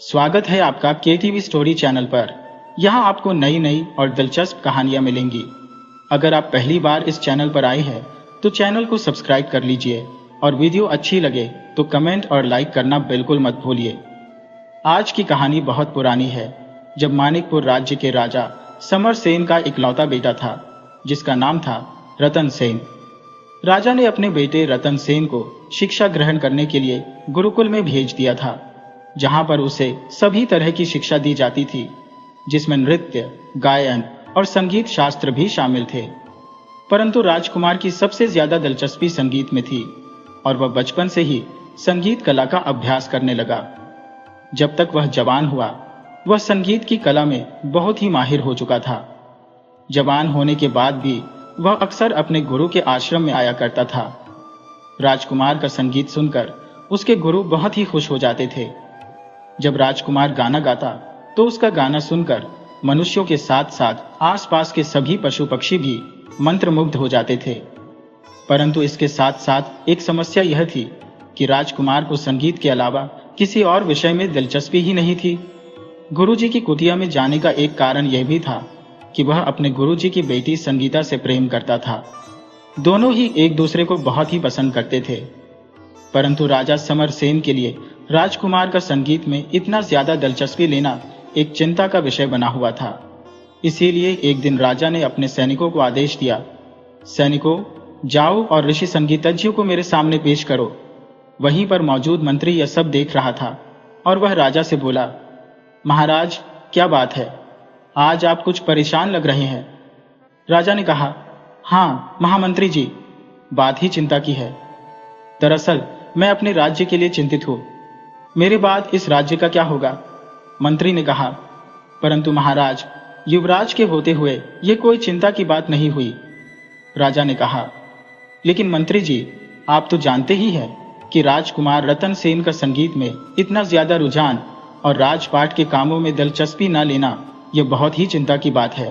स्वागत है आपका केटीवी स्टोरी चैनल पर। यहाँ आपको नई नई और दिलचस्प कहानियाँ मिलेंगी। अगर आप पहली बार इस चैनल पर आए हैं तो चैनल को सब्सक्राइब कर लीजिए और वीडियो अच्छी लगे तो कमेंट और लाइक करना बिल्कुल मत भूलिए। आज की कहानी बहुत पुरानी है, जब मानिकपुर राज्य के राजा समर सेन का इकलौता बेटा था जिसका नाम था रतन सेन। राजा ने अपने बेटे रतन सेन को शिक्षा ग्रहण करने के लिए गुरुकुल में भेज दिया था, जहां पर उसे सभी तरह की शिक्षा दी जाती थी, जिसमें नृत्य, गायन और संगीत शास्त्र भी शामिल थे। परंतु राजकुमार की सबसे ज्यादा दिलचस्पी संगीत में थी और वह बचपन से ही संगीत कला का अभ्यास करने लगा। जब तक वह जवान हुआ, वह संगीत की कला में बहुत ही माहिर हो चुका था। जवान होने के बाद भी वह अक्सर अपने गुरु के आश्रम में आया करता था। राजकुमार का संगीत सुनकर उसके गुरु बहुत ही खुश हो जाते थे। जब राजकुमार गाना गाता तो उसका गाना सुनकर मनुष्यों के साथ साथ आसपास के सभी पशु पक्षी भी मंत्रमुग्ध हो जाते थे। परंतु इसके साथ साथ एक समस्या यह थी कि राजकुमार को संगीत के अलावा किसी और विषय में दिलचस्पी ही नहीं थी। गुरुजी की कुटिया में जाने का एक कारण यह भी था कि वह अपने गुरुजी की बेटी संगीता से प्रेम करता था। दोनों ही एक दूसरे को बहुत ही पसंद करते थे। परंतु राजा समर सेन के लिए राजकुमार का संगीत में इतना ज्यादा दिलचस्पी लेना एक चिंता का विषय बना हुआ था। इसीलिए एक दिन राजा ने अपने सैनिकों को आदेश दिया, सैनिकों, जाओ और ऋषि संगीतज्ञों को मेरे सामने पेश करो। वहीं पर मौजूद मंत्री यह सब देख रहा था और वह राजा से बोला, महाराज, क्या बात है? आज आप कुछ परेशान लग रहे हैं। राजा ने कहा, हाँ महामंत्री जी, बात ही चिंता की है। दरअसल मैं अपने राज्य के लिए चिंतित हूं। मेरे बाद इस राज्य का क्या होगा? मंत्री ने कहा, परंतु महाराज, युवराज के होते हुए यह कोई चिंता की बात नहीं हुई। राजा ने कहा, लेकिन मंत्री जी, आप तो जानते ही हैं कि राजकुमार रतन सेन का संगीत में इतना ज्यादा रुझान और राजपाट के कामों में दिलचस्पी न लेना यह बहुत ही चिंता की बात है।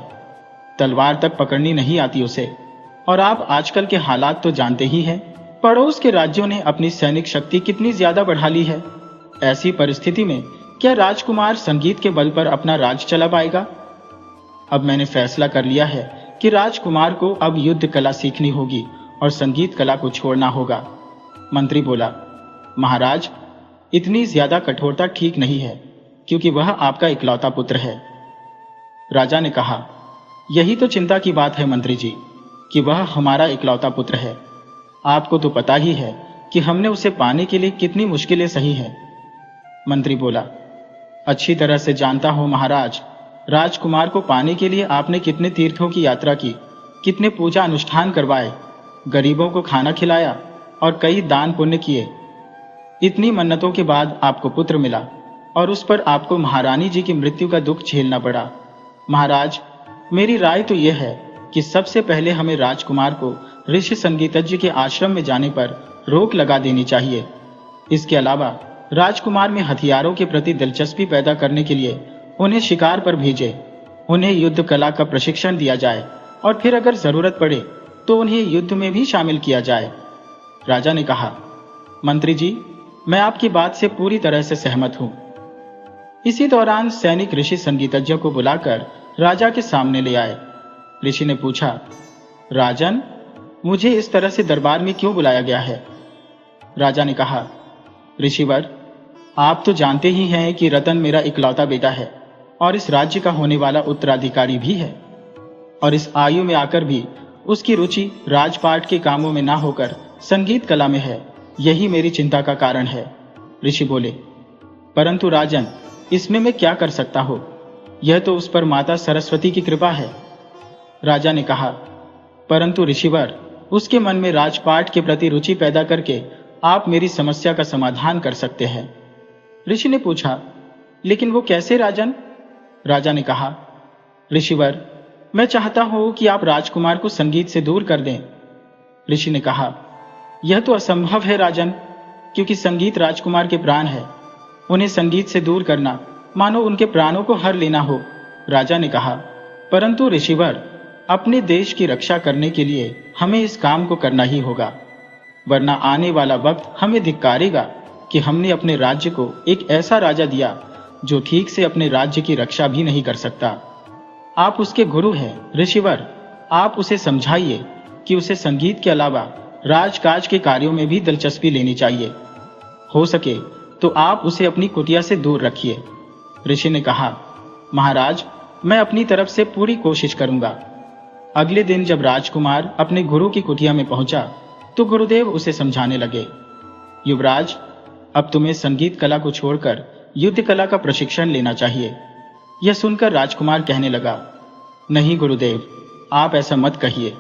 तलवार तक पकड़नी नहीं आती उसे, और आप आजकल के हालात तो जानते ही हैं। पड़ोस के राज्यों ने अपनी सैनिक शक्ति कितनी ज्यादा बढ़ा ली है। ऐसी परिस्थिति में क्या राजकुमार संगीत के बल पर अपना राज चला पाएगा? अब मैंने फैसला कर लिया है कि राजकुमार को अब युद्ध कला सीखनी होगी और संगीत कला को छोड़ना होगा। मंत्री बोला, महाराज, इतनी ज्यादा कठोरता ठीक नहीं है, क्योंकि वह आपका इकलौता पुत्र है। राजा ने कहा, यही तो चिंता की बात है मंत्री जी, कि वह हमारा इकलौता पुत्र है। आपको तो पता ही है कि हमने उसे पाने के लिए कितनी मुश्किलें सही हैं। मंत्री बोला, अच्छी तरह से जानता हूं महाराज। राजकुमार को पाने के लिए आपने कितने तीर्थों की यात्रा की, कितने पूजा अनुष्ठान करवाए, गरीबों को खाना खिलाया और कई दान पुण्य किए। इतनी मन्नतों के बाद आपको पुत्र मिला और उस पर आपको महारानी जी की मृत्यु का दुख झेलना पड़ा। महाराज, मेरी राय तो यह है कि सबसे पहले हमें राजकुमार को ऋषि संगीतज्ञ के आश्रम में जाने पर रोक लगा देनी चाहिए। इसके अलावा राजकुमार में हथियारों के प्रति दिलचस्पी पैदा करने के लिए उन्हें शिकार पर भेजे, उन्हें युद्ध कला का प्रशिक्षण दिया जाए और फिर अगर जरूरत पड़े तो उन्हें युद्ध में भी शामिल किया जाए। राजा ने कहा, मंत्री जी, मैं आपकी बात से पूरी तरह से सहमत हूं। इसी दौरान सैनिक ऋषि संगीतज्ञ को बुलाकर राजा के सामने ले आए। ऋषि ने पूछा, राजन, मुझे इस तरह से दरबार में क्यों बुलाया गया है? राजा ने कहा, ऋषिवर, आप तो जानते ही हैं कि रतन मेरा इकलौता बेटा है और इस राज्य का होने वाला उत्तराधिकारी भी है, और इस आयु में आकर भी उसकी रुचि राजपाट के कामों में ना होकर संगीत कला में है। यही मेरी चिंता का कारण है। ऋषि बोले, परंतु राजन, इसमें मैं क्या कर सकता हूं? यह तो उस पर माता सरस्वती की कृपा है। राजा ने कहा, परंतु ऋषिवर, उसके मन में राजपाट के प्रति रुचि पैदा करके आप मेरी समस्या का समाधान कर सकते हैं। ऋषि ने पूछा, लेकिन वो कैसे राजन? राजा ने कहा, ऋषिवर, मैं चाहता हूं कि आप राजकुमार को संगीत से दूर कर दें। ऋषि ने कहा, यह तो असंभव है राजन, क्योंकि संगीत राजकुमार के प्राण है। उन्हें संगीत से दूर करना मानो उनके प्राणों को हर लेना हो। राजा ने कहा, परंतु ऋषिवर, अपने देश की रक्षा करने के लिए हमें इस काम को करना ही होगा, वरना आने वाला वक्त हमें धिक्कारेगा कि हमने अपने राज्य को एक ऐसा राजा दिया जो ठीक से अपने राज्य की रक्षा भी नहीं कर सकता। आप उसके गुरु हैं ऋषिवर, आप उसे समझाइए कि उसे संगीत के अलावा राजकाज के कार्यों में भी दिलचस्पी लेनी चाहिए। हो सके तो आप उसे अपनी कुटिया से दूर रखिए। ऋषि ने कहा, महाराज, मैं अपनी तरफ से पूरी कोशिश करूंगा। अगले दिन जब राजकुमार अपने गुरु की कुटिया में पहुंचा तो गुरुदेव उसे समझाने लगे, युवराज, अब तुम्हें संगीत कला को छोड़कर युद्ध कला का प्रशिक्षण लेना चाहिए। यह सुनकर राजकुमार कहने लगा, नहीं गुरुदेव, आप ऐसा मत कहिए।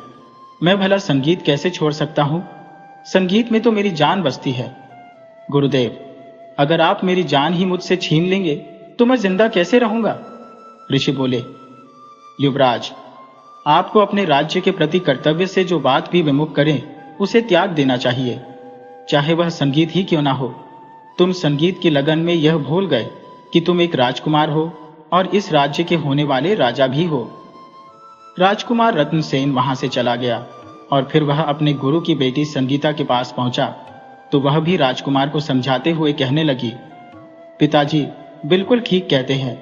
मैं भला संगीत कैसे छोड़ सकता हूं? संगीत में तो मेरी जान बसती है। गुरुदेव, अगर आप मेरी जान ही मुझसे छीन लेंगे तो मैं जिंदा कैसे रहूंगा? ऋषि बोले, युवराज, आपको अपने राज्य के प्रति कर्तव्य से जो बात भी विमुख करें उसे त्याग देना चाहिए, चाहे वह संगीत ही क्यों ना हो। तुम संगीत की लगन में यह भूल गए कि तुम एक राजकुमार हो और इस राज्य के होने वाले राजा भी हो। राजकुमार रत्नसेन वहां से चला गया और फिर वह अपने गुरु की बेटी संगीता के पास पहुंचा तो वह भी राजकुमार को समझाते हुए कहने लगी, पिताजी बिल्कुल ठीक कहते हैं,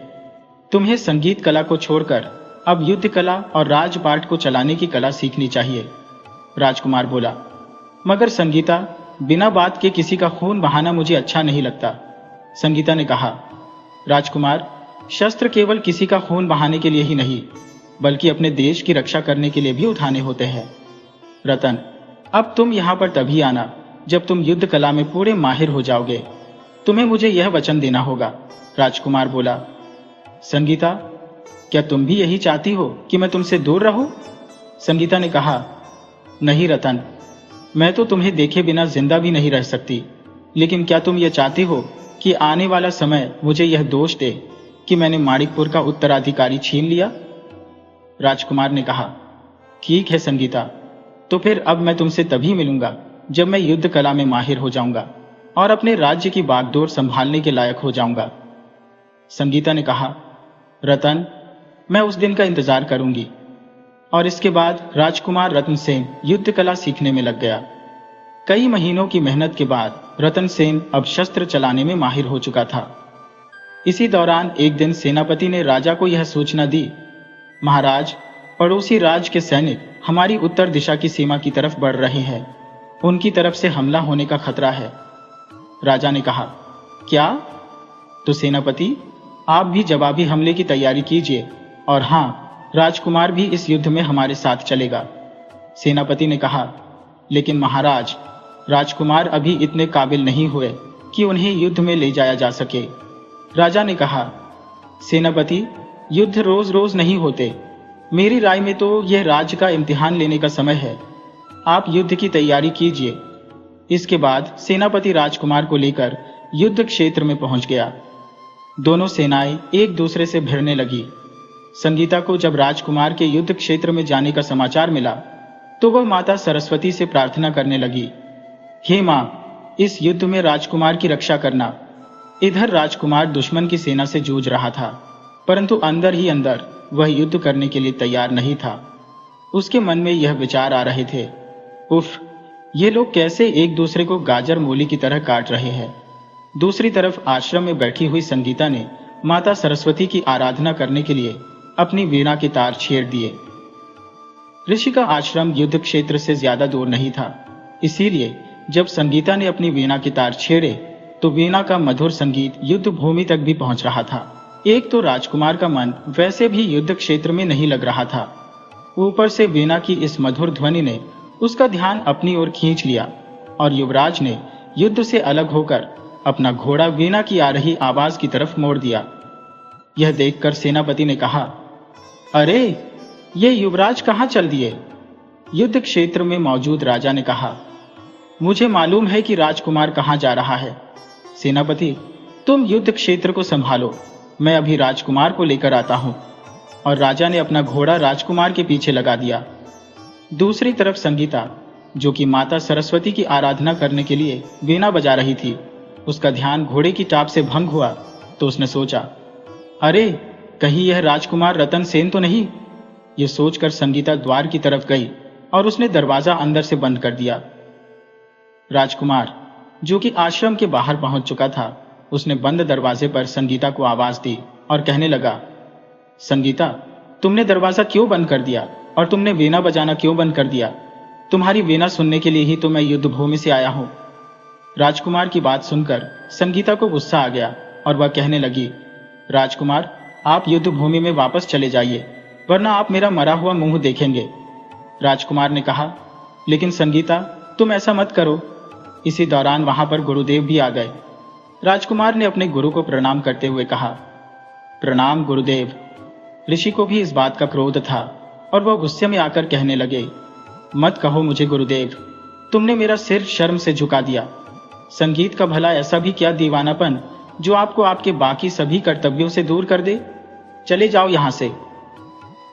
तुम्हें संगीत कला को छोड़कर अब युद्ध कला और राजपाट को चलाने की कला सीखनी चाहिए। राजकुमार बोला, मगर संगीता, बिना बात के किसी का खून बहाना मुझे अच्छा नहीं लगता। संगीता ने कहा, राजकुमार, शस्त्र केवल किसी का खून बहाने के लिए ही नहीं बल्कि अपने देश की रक्षा करने के लिए भी उठाने होते हैं। रतन, अब तुम यहां पर तभी आना जब तुम युद्ध कला में पूरे माहिर हो जाओगे। तुम्हें मुझे यह वचन देना होगा। राजकुमार बोला, संगीता, क्या तुम भी यही चाहती हो कि मैं तुमसे दूर रहूं? संगीता ने कहा, नहीं रतन, मैं तो तुम्हें देखे बिना जिंदा भी नहीं रह सकती, लेकिन क्या तुम यह चाहती हो कि आने वाला समय मुझे यह दोष दे कि मैंने माणिकपुर का उत्तराधिकारी छीन लिया? राजकुमार ने कहा, ठीक है संगीता, तो फिर अब मैं तुमसे तभी मिलूंगा जब मैं युद्ध कला में माहिर हो जाऊंगा और अपने राज्य की बागडोर संभालने के लायक हो जाऊंगा। संगीता ने कहा, रतन, मैं उस दिन का इंतजार करूंगी। और इसके बाद राजकुमार रतनसेन युद्ध कला सीखने में लग गया। कई महीनों की मेहनत के बाद रतनसेन अब शस्त्र चलाने में माहिर हो चुका था। इसी दौरान एक दिन सेनापति ने राजा को यह सूचना दी, महाराज, पड़ोसी राज्य के सैनिक हमारी उत्तर दिशा की सीमा की तरफ बढ़ रहे हैं। उनकी तरफ से हमला होने का खतरा है। राजा ने कहा, क्या? तो सेनापति, आप भी जवाबी हमले की तैयारी कीजिए और हां, राजकुमार भी इस युद्ध में हमारे साथ चलेगा। सेनापति ने कहा, लेकिन महाराज, राजकुमार अभी इतने काबिल नहीं हुए कि उन्हें युद्ध में ले जाया जा सके। राजा ने कहा, सेनापति, युद्ध रोज रोज नहीं होते। मेरी राय में तो यह राज्य का इम्तिहान लेने का समय है। आप युद्ध की तैयारी कीजिए। इसके बाद सेनापति राजकुमार को लेकर युद्ध क्षेत्र में पहुंच गया। दोनों सेनाएं एक दूसरे से भिड़ने लगी। संगीता को जब राजकुमार के युद्ध क्षेत्र में जाने का समाचार मिला तो वह माता सरस्वती से प्रार्थना करने लगी, हे मां, इस युद्ध में राजकुमार की रक्षा करना। इधर राजकुमार दुश्मन की सेना से जूझ रहा था, परंतु अंदर ही अंदर वह युद्ध करने के लिए तैयार नहीं था। उसके मन में यह विचार आ रहे थे, उफ, ये लोग कैसे एक दूसरे को गाजर मूली की तरह काट रहे हैं। दूसरी तरफ आश्रम में बैठी हुई संगीता ने माता सरस्वती की आराधना करने के लिए अपनी वीणा के तार छेड़ दिए। ऋषि का आश्रम युद्ध क्षेत्र से ज्यादा दूर नहीं था, इसीलिए जब संगीता ने अपनी वीणा के तार छेड़े तो वीणा का मधुर संगीत युद्ध भूमि तक भी पहुंच रहा था। एक तो राजकुमार का मन वैसे भी युद्ध क्षेत्र में नहीं लग रहा था, ऊपर से वीणा की इस मधुर ध्वनि ने उसका ध्यान अपनी ओर खींच लिया और युवराज ने युद्ध से अलग होकर अपना घोड़ा वीणा की आ रही आवाज की तरफ मोड़ दिया। यह देखकर सेनापति ने कहा, अरे, ये युवराज कहां चल दिए? युद्ध क्षेत्र में मौजूद राजा ने कहा, मुझे मालूम है कि राजकुमार कहां जा रहा है। सेनापति, तुम युद्ध क्षेत्र को संभालो, मैं अभी राजकुमार को लेकर आता हूं। और राजा ने अपना घोड़ा राजकुमार के पीछे लगा दिया। दूसरी तरफ संगीता, जो कि माता सरस्वती की आराधना करने के लिए वीणा बजा रही थी, उसका ध्यान घोड़े की टाप से भंग हुआ तो उसने सोचा, अरे, कहीं यह राजकुमार रतनसेन तो नहीं? यह सोचकर संगीता द्वार की तरफ गई और उसने दरवाजा अंदर से बंद कर दिया। राजकुमार, जो कि आश्रम के बाहर पहुंच चुका था, उसने बंद दरवाजे पर संगीता को आवाज दी और कहने लगा, संगीता, तुमने दरवाजा क्यों बंद कर दिया और तुमने वीणा बजाना क्यों बंद कर दिया? तुम्हारी वीणा सुनने के लिए ही तो मैं युद्ध भूमि से आया हूं। राजकुमार की बात सुनकर संगीता को गुस्सा आ गया और वह कहने लगी, राजकुमार, आप युद्ध भूमि में वापस चले जाइए, वरना आप मेरा मरा हुआ मुंह देखेंगे। राजकुमार ने कहा, लेकिन संगीता, तुम ऐसा मत करो। इसी दौरान वहां पर गुरुदेव भी आ गए। राजकुमार ने अपने गुरु को प्रणाम करते हुए कहा, प्रणाम गुरुदेव। ऋषि को भी इस बात का क्रोध था और वह गुस्से में आकर कहने लगे, मत कहो मुझे गुरुदेव, तुमने मेरा सिर शर्म से झुका दिया। संगीत का भला ऐसा भी क्या दीवानापन जो आपको आपके बाकी सभी कर्तव्यों से दूर कर दे? चले जाओ यहां से।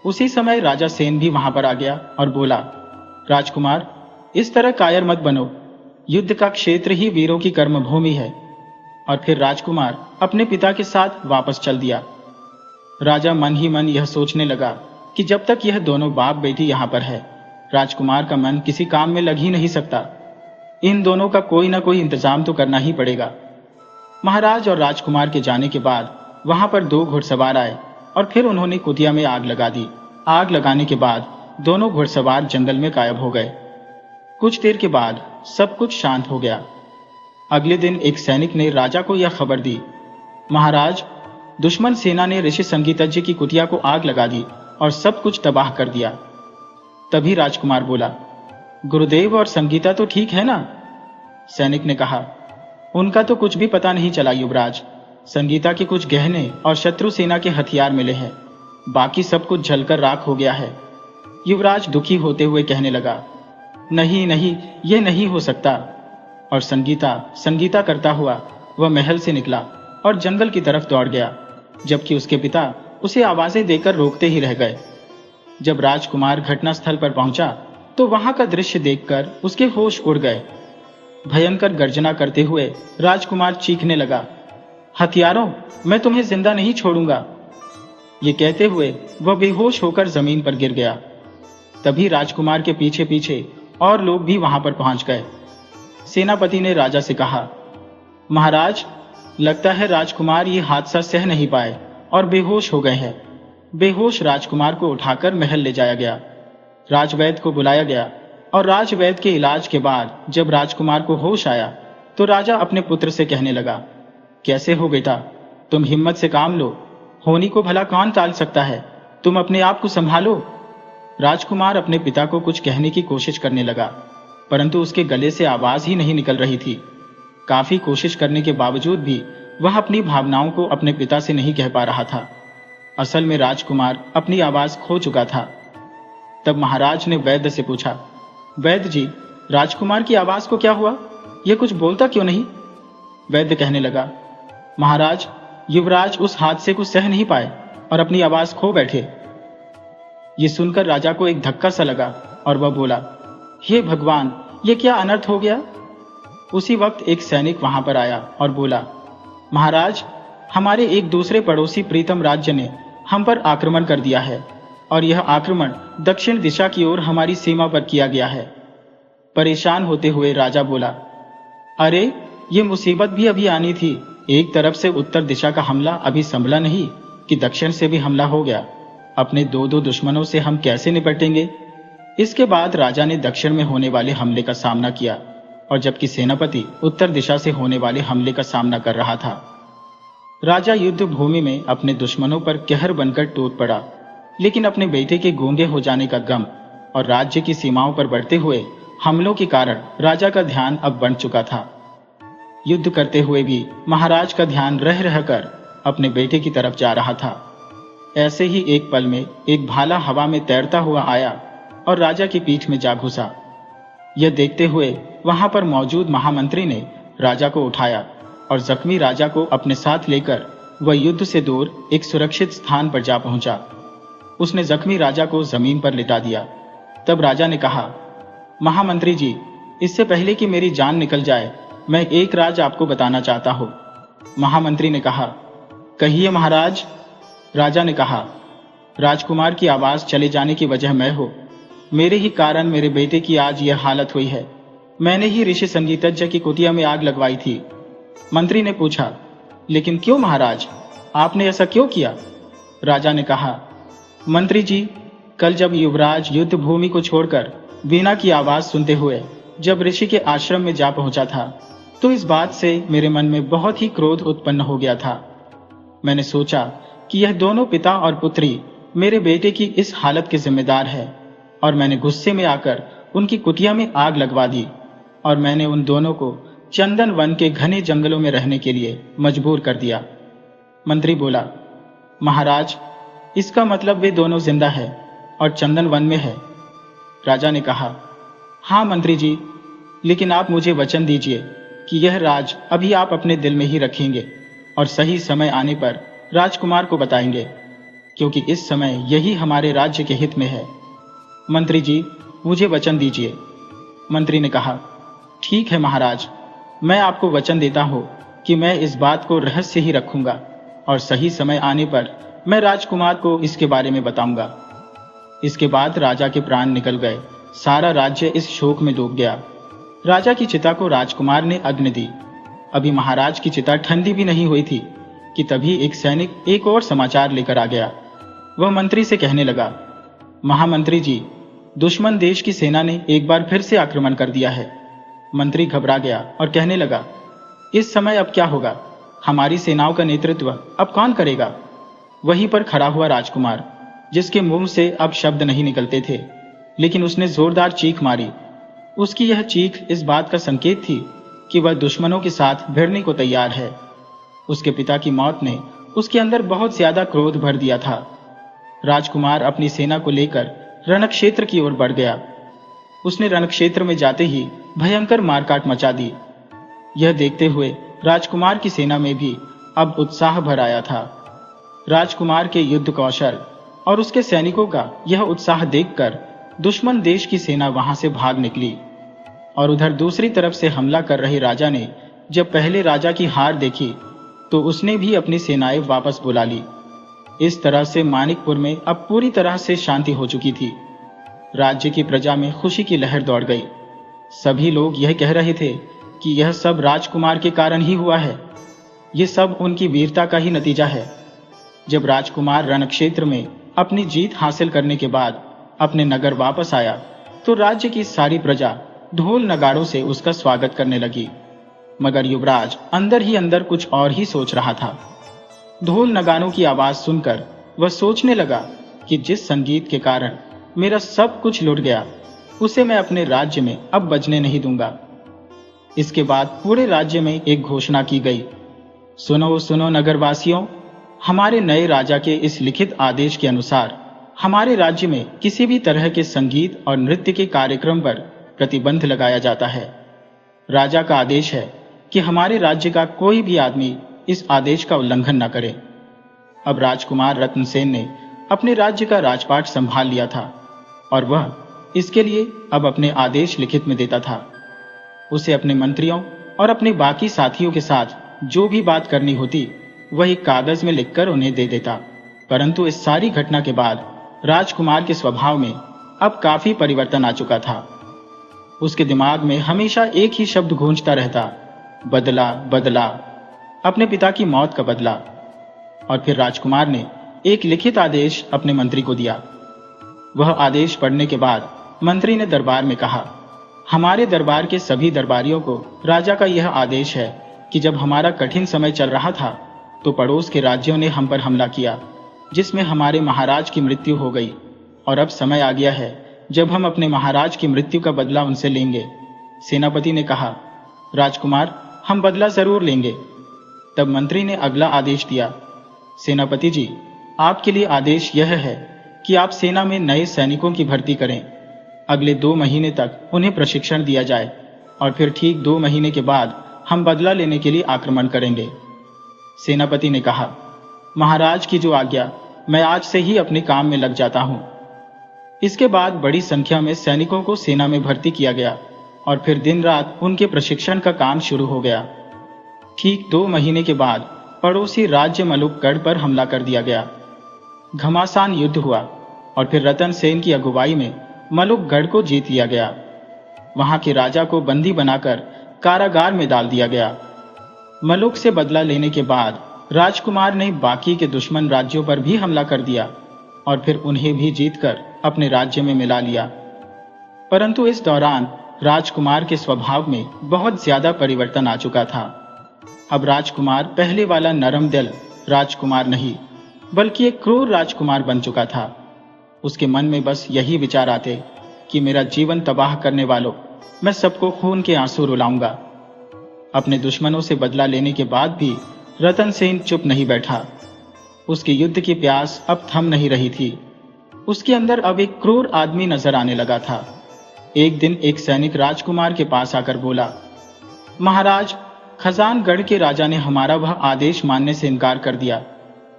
उसी समय राजा सेन भी वहां पर आ गया और बोला, राजकुमार, इस तरह कायर मत बनो, युद्ध का क्षेत्र ही वीरों की कर्मभूमि है। और फिर राजकुमार अपने पिता के साथ वापस चल दिया। राजा मन ही मन यह सोचने लगा कि जब तक यह दोनों बाप बेटी यहां पर है, राजकुमार का मन किसी काम में लग ही नहीं सकता। इन दोनों का कोई ना कोई इंतजाम तो करना ही पड़ेगा। महाराज और राजकुमार के जाने के बाद वहां पर 2 घुड़सवार आए और फिर उन्होंने कुटिया में आग लगा दी। आग लगाने के बाद दोनों घुड़सवार जंगल में गायब हो गए। कुछ देर के बाद सब कुछ शांत हो गया। अगले दिन एक सैनिक ने राजा को यह खबर दी, महाराज, दुश्मन सेना ने ऋषि संगीतज्ञ की कुटिया को आग लगा दी और सब कुछ तबाह कर दिया। तभी राजकुमार बोला, गुरुदेव और संगीता तो ठीक है ना? सैनिक ने कहा, उनका तो कुछ भी पता नहीं चला युवराज। संगीता के कुछ गहने और शत्रु सेना के हथियार मिले हैं, बाकी सब कुछ जलकर राख हो गया है। युवराज दुखी होते हुए कहने लगा, नहीं नहीं, ये नहीं हो सकता। और संगीता करता हुआ वह महल से निकला और जंगल की तरफ दौड़ गया, जबकि उसके पिता उसे आवाजें देकर रोकते ही रह गए। जब राजकुमार घटनास्थल पर पहुंचा तो वहां का दृश्य देखकर उसके होश उड़ गए। भयंकर गर्जना करते हुए राजकुमार चीखने लगा, हथियारों, मैं तुम्हें जिंदा नहीं छोड़ूंगा। ये कहते हुए वह बेहोश होकर जमीन पर गिर गया। तभी राजकुमार के पीछे पीछे और लोग भी वहां पर पहुंच गए। सेनापति ने राजा से कहा, महाराज, लगता है राजकुमार ये हादसा सह नहीं पाए और बेहोश हो गए हैं। बेहोश राजकुमार को उठाकर महल ले जाया गया। राजवैद्य को बुलाया गया और राजवैद्य के इलाज के बाद जब राजकुमार को होश आया तो राजा अपने पुत्र से कहने लगा, कैसे हो बेटा? तुम हिम्मत से काम लो, होनी को भला कौन टाल सकता है? तुम अपने आप को संभालो। राजकुमार अपने पिता को कुछ कहने की कोशिश करने लगा, परंतु उसके गले से आवाज ही नहीं निकल रही थी। काफी कोशिश करने के बावजूद भी वह अपनी भावनाओं को अपने पिता से नहीं कह पा रहा था। असल में राजकुमार अपनी आवाज खो चुका था। तब महाराज ने वैद्य से पूछा, वैद्य जी, राजकुमार की आवाज को क्या हुआ? यह कुछ बोलता क्यों नहीं? वैद्य कहने लगा, महाराज, युवराज उस हादसे को सह नहीं पाए और अपनी आवाज खो बैठे। ये सुनकर राजा को एक धक्का सा लगा और वह बोला, हे भगवान, ये क्या अनर्थ हो गया? उसी वक्त एक सैनिक वहां पर आया और बोला, महाराज, हमारे एक दूसरे पड़ोसी प्रीतम राज्य ने हम पर आक्रमण कर दिया है और यह आक्रमण दक्षिण दिशा की ओर हमारी सीमा पर किया गया है। परेशान होते हुए राजा बोला, अरे, ये मुसीबत भी अभी आनी थी। एक तरफ से उत्तर दिशा का हमला अभी संभला नहीं कि दक्षिण से भी हमला हो गया। अपने 2 दुश्मनों से हम कैसे निपटेंगे? इसके बाद राजा ने दक्षिण में होने वाले हमले का सामना किया और जबकि सेनापति उत्तर दिशा से होने वाले हमले का सामना कर रहा था। राजा युद्ध भूमि में अपने दुश्मनों पर कहर बनकर टूट पड़ा, लेकिन अपने बेटे के गूंगे हो जाने का गम और राज्य की सीमाओं पर बढ़ते हुए हमलों के कारण राजा का ध्यान अब बढ़ चुका था। युद्ध करते हुए भी महाराज का ध्यान रह रहकर अपने बेटे की तरफ जा रहा था। ऐसे ही एक पल में एक भाला हवा में तैरता हुआ आया और राजा की पीठ में जा घुसा। यह देखते हुए वहां पर मौजूद महामंत्री ने राजा को उठाया और जख्मी राजा को अपने साथ लेकर वह युद्ध से दूर एक सुरक्षित स्थान पर जा पहुंचा। उसने जख्मी राजा को जमीन पर लिटा दिया। तब राजा ने कहा, महामंत्री जी, इससे पहले कि मेरी जान निकल जाए, मैं एक राज आपको बताना चाहता हूं। महामंत्री ने कहा, कहिए महाराज। राजा ने कहा, राजकुमार की आवाज चले जाने की वजह मैं हूं। मेरे ही कारण मेरे बेटे की आज यह हालत हुई है। मैंने ही ऋषि संगीतज्ञ की कुटिया में आग लगवाई थी। मंत्री ने पूछा, लेकिन क्यों महाराज, आपने ऐसा क्यों किया? राजा ने कहा, मंत्री जी, कल जब युवराज युद्ध भूमि को छोड़कर वीणा की आवाज सुनते हुए जब ऋषि के आश्रम में जा पहुंचा था, तो इस बात से मेरे मन में बहुत ही क्रोध उत्पन्न हो गया था। मैंने सोचा कि यह दोनों पिता और पुत्री मेरे बेटे की इस हालत के जिम्मेदार है, और मैंने गुस्से में आकर उनकी कुटिया में आग लगवा दी, और मैंने उन दोनों को चंदन वन के घने जंगलों में रहने के लिए मजबूर कर दिया। मंत्री बोला, महाराज, इसका मतलब वे दोनों जिंदा है और चंदन वन में है। राजा ने कहा, हाँ मंत्री जी, लेकिन आप मुझे वचन दीजिए कि यह राज अभी आप अपने दिल में ही रखेंगे और सही समय आने पर राजकुमार को बताएंगे, क्योंकि इस समय यही हमारे राज्य के हित में है। मंत्री जी, मुझे वचन दीजिए। मंत्री ने कहा, ठीक है महाराज, मैं आपको वचन देता हूं कि मैं इस बात को रहस्य ही रखूंगा और सही समय आने पर मैं राजकुमार को इसके बारे में बताऊंगा। इसके बाद राजा के प्राण निकल गए। सारा राज्य इस शोक में डूब गया। राजा की चिता को राजकुमार ने अग्नि दी। अभी महाराज की चिता ठंडी भी नहीं हुई थी कि तभी एक सैनिक एक और समाचार लेकर आ गया। वह मंत्री से कहने लगा, महामंत्री जी, दुश्मन देश की सेना ने एक बार फिर से आक्रमण कर दिया है। मंत्री घबरा गया और कहने लगा, इस समय अब क्या होगा? हमारी सेनाओं का नेतृत्व अब कौन करेगा? वहीं पर खड़ा हुआ राजकुमार, जिसके मुंह से अब शब्द नहीं निकलते थे, लेकिन उसने जोरदार चीख मारी। उसकी यह चीख इस बात का संकेत थी कि वह दुश्मनों के साथ भिड़ने को तैयार है। उसके पिता की मौत ने उसके अंदर बहुत ज्यादा क्रोध भर दिया था। राजकुमार अपनी सेना को लेकर रणक्षेत्र की ओर बढ़ गया। उसने रणक्षेत्र में जाते ही भयंकर मारकाट मचा दी। यह देखते हुए राजकुमार की सेना में भी अब उत्साह भर आया था। राजकुमार के युद्ध कौशल और उसके सैनिकों का यह उत्साह देखकर दुश्मन देश की सेना वहां से भाग निकली, और उधर दूसरी तरफ से हमला कर रहे राजा ने जब पहले राजा की हार देखी तो उसने भी अपनी सेनाएं वापस बुला ली। इस तरह से मानिकपुर में अब पूरी तरह से शांति हो चुकी थी। राज्य की प्रजा में खुशी की लहर दौड़ गई। सभी लोग यह कह रहे थे कि यह सब राजकुमार के कारण ही हुआ है। ये सब उनकी वीरता का ही नतीजा है। जब राजकुमार रणक्षेत्र में अपनी जीत हासिल करने के बाद अपने नगर वापस आया तो राज्य की सारी प्रजा ढोल नगाड़ों से उसका स्वागत करने लगी। मगर युवराज अंदर ही अंदर कुछ और ही सोच रहा था। ढोल नगाड़ों की आवाज सुनकर वह सोचने लगा कि जिस संगीत के कारण मेरा सब कुछ लुट गया, उसे मैं अपने राज्य में अब बजने नहीं दूंगा। इसके बाद पूरे राज्य में एक घोषणा की गई, सुनो सुनो नगरवासियों, हमारे नए राजा के इस लिखित आदेश के अनुसार हमारे राज्य में किसी भी तरह के संगीत और नृत्य के कार्यक्रम पर प्रतिबंध लगाया जाता है। राजा का आदेश है कि हमारे राज्य का कोई भी आदमी इस आदेश का उल्लंघन न करे। अब राजकुमार रत्नसेन ने अपने राज्य का राजपाट संभाल लिया था और वह इसके लिए अब अपने आदेश लिखित में देता था। उसे अपने मंत्रियों और अपने बाकी साथियों के साथ जो भी बात करनी होती वह एक कागज में लिखकर उन्हें दे देता। परंतु इस सारी घटना के बाद राजकुमार के स्वभाव में अब काफी परिवर्तन आ चुका था। उसके दिमाग में हमेशा एक ही शब्द गूंजता रहता, बदला बदला, अपने पिता की मौत का बदला। और फिर राजकुमार ने एक लिखित आदेश अपने मंत्री को दिया। वह आदेश पढ़ने के बाद मंत्री ने दरबार में कहा, हमारे दरबार के सभी दरबारियों को राजा का यह आदेश है कि जब हमारा कठिन समय चल रहा था तो पड़ोस के राज्यों ने हम पर हमला किया, जिसमें हमारे महाराज की मृत्यु हो गई, और अब समय आ गया है जब हम अपने महाराज की मृत्यु का बदला उनसे लेंगे। सेनापति ने कहा, राजकुमार, हम बदला जरूर लेंगे। तब मंत्री ने अगला आदेश दिया, सेनापति जी, आपके लिए आदेश यह है कि आप सेना में नए सैनिकों की भर्ती करें। अगले 2 महीने तक उन्हें प्रशिक्षण दिया जाए और फिर ठीक 2 महीने के बाद हम बदला लेने के लिए आक्रमण करेंगे। सेनापति ने कहा, महाराज की जो आज्ञा, मैं आज से ही अपने काम में लग जाता हूं। इसके बाद बड़ी संख्या में सैनिकों को सेना में भर्ती किया गया और फिर दिन रात उनके प्रशिक्षण का काम शुरू हो गया। ठीक 2 महीने के बाद पड़ोसी राज्य मलुकगढ़ पर हमला कर दिया गया। घमासान युद्ध हुआ और फिर रतन सेन की अगुवाई में मलुकगढ़ को जीत लिया गया। वहां के राजा को बंदी बनाकर कारागार में डाल दिया गया। मलुक से बदला लेने के बाद राजकुमार ने बाकी के दुश्मन राज्यों पर भी हमला कर दिया और फिर उन्हें भी जीतकर अपने राज्य में मिला लिया। परंतु इस दौरान राजकुमार के स्वभाव में बहुत ज्यादा परिवर्तन आ चुका था। अब राजकुमार पहले वाला नरम दिल राजकुमार नहीं, बल्कि एक क्रूर राजकुमार बन चुका था। उसके मन में बस यही विचार आते कि मेरा जीवन तबाह करने वालों, मैं सबको खून के आंसू रुलाऊंगा। अपने दुश्मनों से बदला लेने के बाद भी रतन सेन चुप नहीं बैठा। उसकी युद्ध की प्यास अब थम नहीं रही थी। उसके अंदर अब एक क्रूर आदमी नजर आने लगा था। एक दिन एक सैनिक राजकुमार के पास आकर बोला, महाराज, खजानगढ़ के राजा ने हमारा वह आदेश मानने से इनकार कर दिया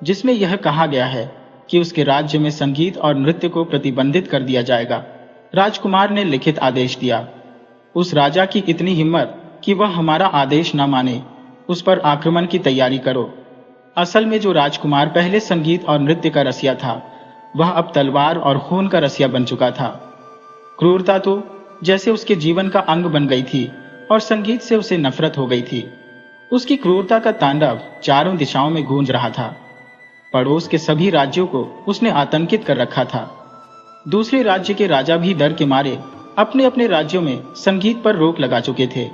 जिसमें यह कहा गया है कि उसके राज्य में संगीत और नृत्य को प्रतिबंधित कर दिया जाएगा। राजकुमार ने लिखित आदेश दिया। उस राजा की इतनी हिम्मत कि वह हमारा आदेश न माने, उस पर आक्रमण की तैयारी करो। असल में जो राजकुमार पहले संगीत और नृत्य का रसिया था, वह अब तलवार और खून का रसिया बन चुका था। क्रूरता तो जैसे उसके जीवन का अंग बन गई थी और संगीत से उसे नफरत हो गई थी। उसकी क्रूरता का तांडव चारों दिशाओं में गूंज रहा था। पड़ोस के सभी राज्यों को उसने आतंकित कर रखा था। दूसरे राज्य के राजा भी डर के मारे अपने अपने राज्यों में संगीत पर रोक लगा चुके थे।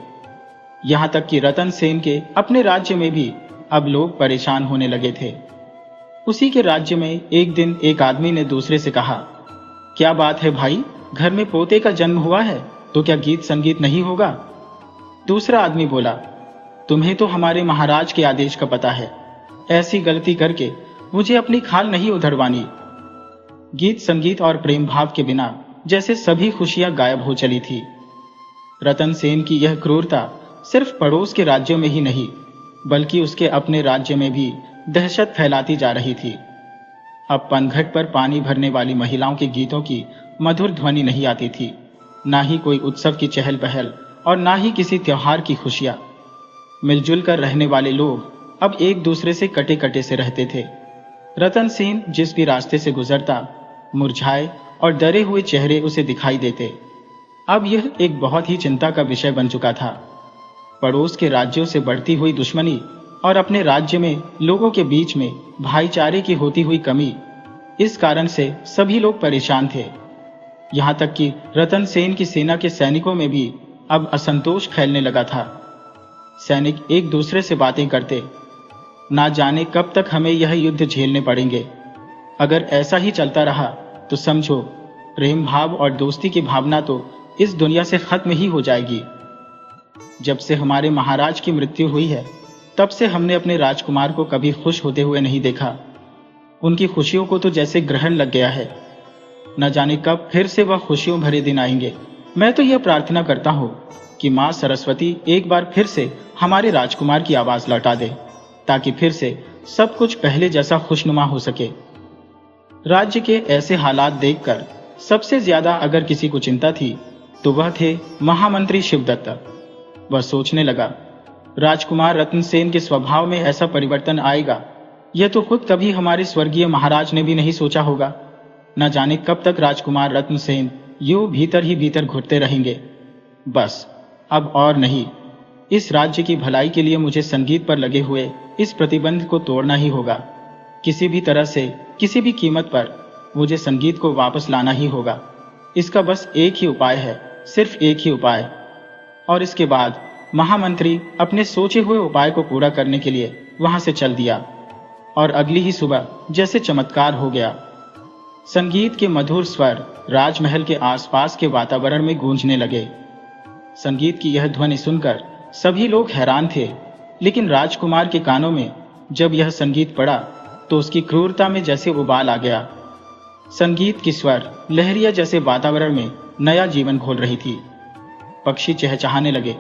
यहां तक कि रतन सेन के अपने राज्य में भी अब लोग परेशान होने लगे थे। उसी के राज्य में एक दिन एक आदमी ने दूसरे से कहा, क्या बात है भाई, घर में पोते का जन्म हुआ है तो क्या गीत संगीत नहीं होगा? दूसरा आदमी बोला, तुम्हें तो हमारे महाराज के आदेश का पता है, ऐसी गलती करके मुझे अपनी खाल नहीं उधरवानी। गीत संगीत और प्रेम भाव के बिना जैसे सभी खुशियां गायब हो चली थी। रतन सेन की यह क्रूरता सिर्फ पड़ोस के राज्यों में ही नहीं, बल्कि उसके अपने राज्य में भी दहशत फैलाती जा रही थी। अब पनघट पर पानी भरने वाली महिलाओं के गीतों की मधुर ध्वनि नहीं आती थी, ना ही कोई उत्सव की चहल पहल और ना ही किसी त्योहार की खुशियां। मिलजुल कर रहने वाले लोग अब एक दूसरे से कटे कटे से रहते थे। रतन सेन जिस भी रास्ते से गुजरता, मुरझाए और डरे हुए चेहरे उसे दिखाई देते। अब यह एक बहुत ही चिंता का विषय बन चुका था। पड़ोस के राज्यों से बढ़ती हुई दुश्मनी और अपने राज्य में लोगों के बीच में भाईचारे की होती हुई कमी, इस कारण से सभी लोग परेशान थे। यहां तक कि रतन सेन की सेना के सैनिकों में भी अब असंतोष फैलने लगा था। सैनिक एक दूसरे से बातें करते, ना जाने कब तक हमें यह युद्ध झेलने पड़ेंगे। अगर ऐसा ही चलता रहा तो समझो प्रेम भाव और दोस्ती की भावना तो इस दुनिया से खत्म ही हो जाएगी। जब से हमारे महाराज की मृत्यु हुई है, तब से हमने अपने राजकुमार को कभी खुश होते हुए नहीं देखा। उनकी खुशियों को तो जैसे ग्रहण लग गया है। न जाने कब फिर से वह खुशियों भरे दिन आएंगे। मैं तो यह प्रार्थना करता हूँ कि माँ सरस्वती एक बार फिर से हमारे राजकुमार की आवाज लौटा दे, ताकि फिर से सब कुछ पहले जैसा खुशनुमा हो सके। राज्य के ऐसे हालात देखकर सबसे ज्यादा अगर किसी को चिंता थी तो वह थे महामंत्री शिवदत्त। वह सोचने लगा, राजकुमार रतन सेन के स्वभाव में ऐसा परिवर्तन आएगा, यह तो खुद कभी हमारे स्वर्गीय महाराज ने भी नहीं सोचा होगा। न जाने कब तक राजकुमार रतन सेन यूं भीतर ही भीतर घुटते रहेंगे। बस अब और नहीं, इस राज्य की भलाई के लिए मुझे संगीत पर लगे हुए इस प्रतिबंध को तोड़ना ही होगा। किसी भी तरह से, किसी भी कीमत पर मुझे संगीत को वापस लाना ही होगा। इसका बस एक ही उपाय है, सिर्फ एक ही उपाय। और इसके बाद महामंत्री अपने सोचे हुए उपाय को पूरा करने के लिए वहां से चल दिया और अगली ही सुबह जैसे चमत्कार हो गया। संगीत के मधुर स्वर राजमहल के आसपास के वातावरण में गूंजने लगे। संगीत की यह ध्वनि सुनकर सभी लोग हैरान थे, लेकिन राजकुमार के कानों में जब यह संगीत पड़ा तो उसकी क्रूरता में जैसे उबाल आ गया। संगीत की स्वर लहरिया जैसे वातावरण में नया जीवन घोल रही थी। पक्षी चहचहाने लगे,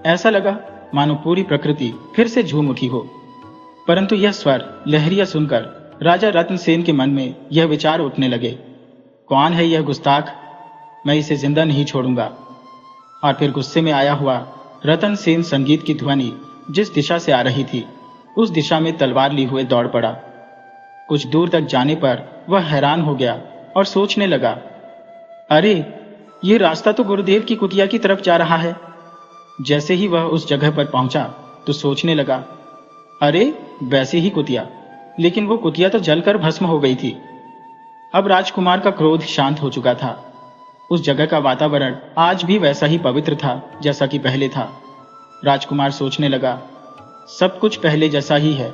ऐसा लगा मानो पूरी प्रकृति फिर से झूम उठी हो। परंतु यह स्वर लहरिया सुनकर राजा रतन सेन के मन में यह विचार उठने लगे, कौन है यह गुस्ताख, मैं इसे जिंदा नहीं छोड़ूंगा। और फिर गुस्से में आया हुआ रतन सेन संगीत की ध्वनि जिस दिशा से आ रही थी उस दिशा में तलवार ली हुए दौड़ पड़ा। कुछ दूर तक जाने पर वह हैरान हो गया और सोचने लगा, अरे ये रास्ता तो गुरुदेव की कुटिया की तरफ जा रहा है। जैसे ही वह उस जगह पर पहुंचा तो सोचने लगा, अरे वैसी ही कुतिया, लेकिन वो कुतिया तो जलकर भस्म हो गई थी। अब राजकुमार का क्रोध शांत हो चुका था। उस जगह का वातावरण आज भी वैसा ही पवित्र था जैसा कि पहले था। राजकुमार सोचने लगा, सब कुछ पहले जैसा ही है।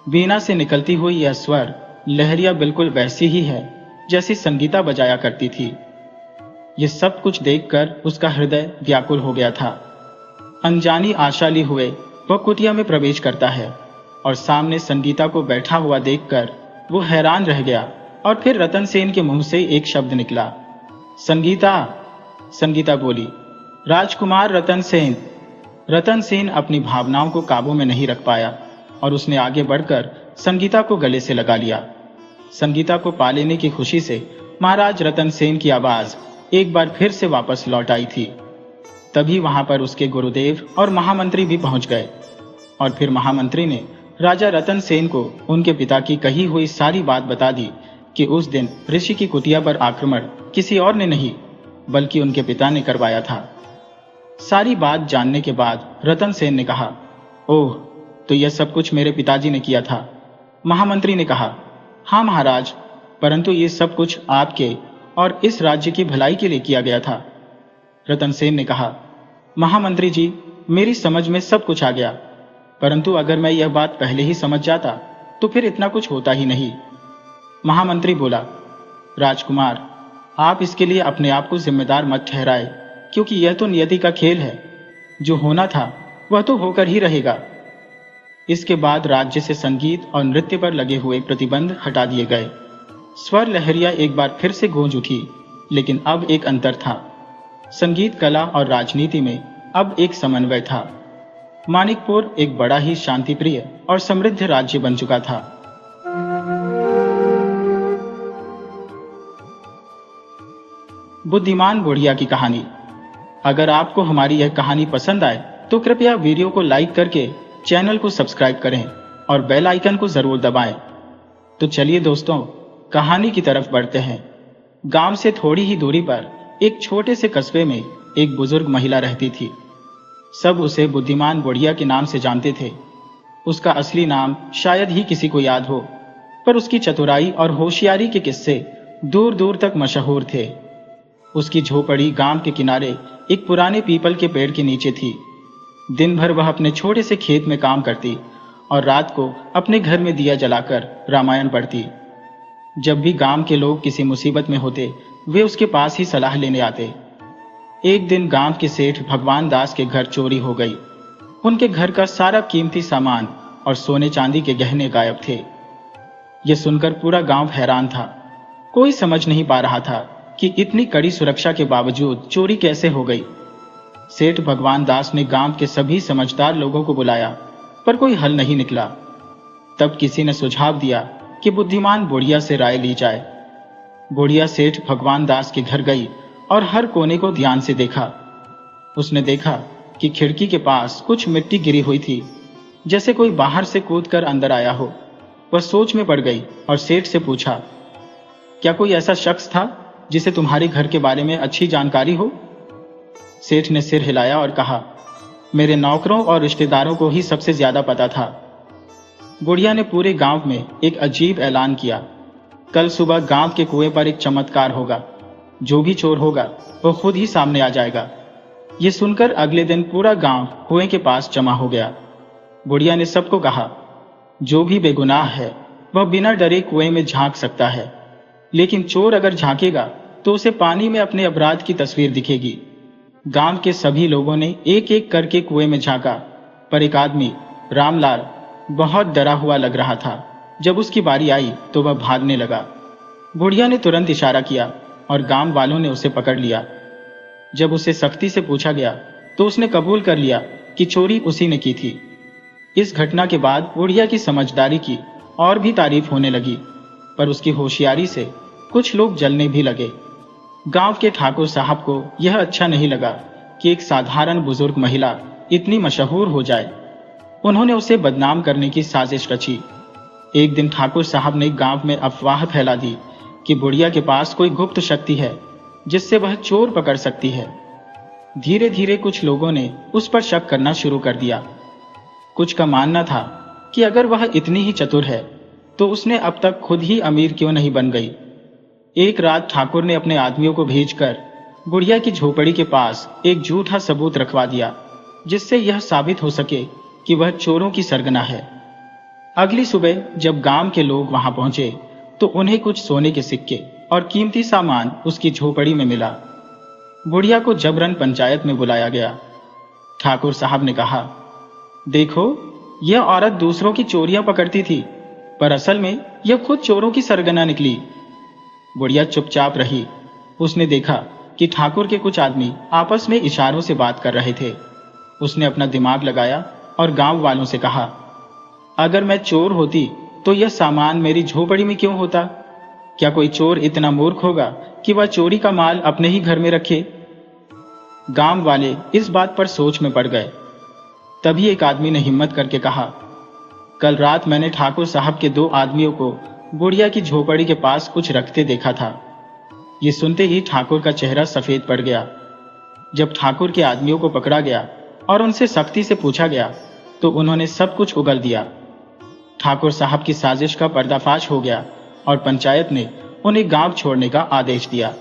वीणा से निकलती हुई यह स्वर लहरिया बिल्कुल वैसी ही है जैसी संगीता बजाया करती थी। ये सब कुछ देखकर उसका हृदय व्याकुल हो गया था। अनजानी आशा लिए हुए वह कुटिया में प्रवेश करता है और सामने संगीता को बैठा हुआ देखकर वो हैरान रह गया। और फिर रतन सेन के मुंह से एक शब्द निकला, संगीता। संगीता बोली, राजकुमार रतन सेन। रतन सेन अपनी भावनाओं को काबू में नहीं रख पाया और उसने आगे बढ़कर संगीता को गले से लगा लिया। संगीता को पा लेने की खुशी से महाराज रतन सेन की आवाज एक बार फिर से वापस लौट आई थी। तभी वहां पर उसके गुरुदेव और महामंत्री भी पहुंच गए और फिर महामंत्री ने राजा रतन सेन को उनके पिता की कही हुई सारी बात बता दी कि उस दिन ऋषि की कुटिया पर आक्रमण किसी और ने नहीं बल्कि उनके पिता ने करवाया था। सारी बात जानने के बाद रतन सेन ने कहा, ओह, तो यह सब कुछ मेरे पिताजी ने किया था। महामंत्री ने कहा, हाँ महाराज, परंतु ये सब कुछ आपके और इस राज्य की भलाई के लिए किया गया था। रतन सेन ने कहा, महामंत्री जी, मेरी समझ में सब कुछ आ गया, परंतु अगर मैं यह बात पहले ही समझ जाता तो फिर इतना कुछ होता ही नहीं। महामंत्री बोला, राजकुमार, आप इसके लिए अपने आप को जिम्मेदार मत ठहराए, क्योंकि यह तो नियति का खेल है। जो होना था वह तो होकर ही रहेगा। इसके बाद राज्य से संगीत और नृत्य पर लगे हुए प्रतिबंध हटा दिए गए। स्वर लहरिया एक बार फिर से गूंज उठी, लेकिन अब एक अंतर था। संगीत कला और राजनीति में अब एक समन्वय था। मानिकपुर एक बड़ा ही शांतिप्रिय और समृद्ध राज्य बन चुका था। बुद्धिमान बुढ़िया की कहानी। अगर आपको हमारी यह कहानी पसंद आए तो कृपया वीडियो को लाइक करके चैनल को सब्सक्राइब करें और बेल आइकन को जरूर दबाएं। तो चलिए दोस्तों, कहानी की तरफ बढ़ते हैं। गांव से थोड़ी ही दूरी पर एक छोटे से कस्बे में एक बुजुर्ग महिला रहती थी। सब उसे बुद्धिमान बुढ़िया के नाम से जानते थे। उसका असली नाम शायद ही किसी को याद हो, पर उसकी चतुराई और होशियारी के किस्से दूर दूर तक मशहूर थे। उसकी झोपड़ी गांव के किनारे एक पुराने पीपल के पेड़ के नीचे थी। दिन भर वह अपने छोटे से खेत में काम करती और रात को अपने घर में दिया जलाकर रामायण पढ़ती। जब भी गांव के लोग किसी मुसीबत में होते, वे उसके पास ही सलाह लेने आते। एक दिन गांव के सेठ भगवान दास के घर चोरी हो गई। उनके घर का सारा कीमती सामान और सोने चांदी के गहने गायब थे। यह सुनकर पूरा गांव हैरान था। कोई समझ नहीं पा रहा था कि इतनी कड़ी सुरक्षा के बावजूद चोरी कैसे हो गई। सेठ भगवान दास ने गांव के सभी समझदार लोगों को बुलाया, पर कोई हल नहीं निकला। तब किसी ने सुझाव दिया कि बुद्धिमान बुढ़िया से राय ली जाए। बुढ़िया सेठ भगवान दास के घर गई और हर कोने को ध्यान से देखा। उसने देखा कि खिड़की के पास कुछ मिट्टी गिरी हुई थी, जैसे कोई बाहर से कूदकर अंदर आया हो। वह सोच में पड़ गई और सेठ से पूछा, क्या कोई ऐसा शख्स था जिसे तुम्हारे घर के बारे में अच्छी जानकारी हो? सेठ ने सिर हिलाया और कहा, मेरे नौकरों और रिश्तेदारों को ही सबसे ज्यादा पता था। बुढ़िया ने पूरे गांव में एक अजीब ऐलान किया, कल सुबह गांव के कुएं पर एक चमत्कार होगा। जो भी चोर होगा वो खुद ही सामने आ जाएगा। ये सुनकर अगले दिन पूरा गांव कुएं के पास जमा हो गया। बुढ़िया ने सबको कहा, जो भी बेगुनाह है वह बिना डरे कुएं में झांक सकता है, लेकिन चोर अगर झांकेगा तो उसे पानी में अपने अपराध की तस्वीर दिखेगी। गांव के सभी लोगों ने एक एक करके कुएं में झांका, पर एक आदमी रामलाल बहुत डरा हुआ लग रहा था। जब उसकी बारी आई तो वह भागने लगा। बुढ़िया ने तुरंत इशारा किया और गांव वालों ने उसे पकड़ लिया। जब उसे सख्ती से पूछा गया तो उसने कबूल कर लिया कि चोरी उसी ने की थी। इस घटना के बाद बुढ़िया की समझदारी की और भी तारीफ होने लगी, पर उसकी होशियारी से कुछ लोग जलने भी लगे। गांव के ठाकुर साहब को यह अच्छा नहीं लगा कि एक साधारण बुजुर्ग महिला इतनी मशहूर हो जाए। उन्होंने उसे बदनाम करने की साजिश रची। एक दिन ठाकुर साहब ने गांव में अफवाह फैला दी कि बुढ़िया के पास कोई गुप्त शक्ति है जिससे वह चोर पकड़ सकती है। धीरे धीरे कुछ लोगों ने उस पर शक करना शुरू कर दिया। कुछ का मानना था कि अगर वह इतनी ही चतुर है तो उसने अब तक खुद ही अमीर क्यों नहीं बन गई। एक रात ठाकुर ने अपने आदमियों को भेजकर बुढ़िया की झोपड़ी के पास एक झूठा सबूत रखवा दिया, जिससे यह साबित हो सके कि वह चोरों की सरगना है। अगली सुबह जब गांव के लोग वहां पहुंचे तो उन्हें कुछ सोने के सिक्के और कीमती सामान उसकी झोपड़ी में मिला। बुढ़िया को जबरन पंचायत में बुलाया गया। ठाकुर साहब ने कहा, देखो, यह औरत दूसरों की चोरियां पकड़ती थी, पर असल में यह खुद चोरों की सरगना निकली। बुढ़िया चुपचाप रही। उसने देखा कि ठाकुर के कुछ आदमी आपस में इशारों से बात कर रहे थे। उसने अपना दिमाग लगाया और गांव वालों से कहा, अगर मैं चोर होती तो यह सामान मेरी झोपड़ी में क्यों होता? क्या कोई चोर इतना मूर्ख होगा कि वह चोरी का माल अपने ही घर में रखे? गांव वाले इस बात पर सोच में पड़ गए। तभी एक आदमी ने हिम्मत करके कहा, कल रात मैंने ठाकुर साहब के 2 आदमियों को बुढ़िया की झोपड़ी के पास कुछ रखते देखा था। ये सुनते ही ठाकुर का चेहरा सफेद पड़ गया। जब ठाकुर के आदमियों को पकड़ा गया और उनसे सख्ती से पूछा गया तो उन्होंने सब कुछ उगल दिया। ठाकुर साहब की साजिश का पर्दाफाश हो गया और पंचायत ने उन्हें गांव छोड़ने का आदेश दिया।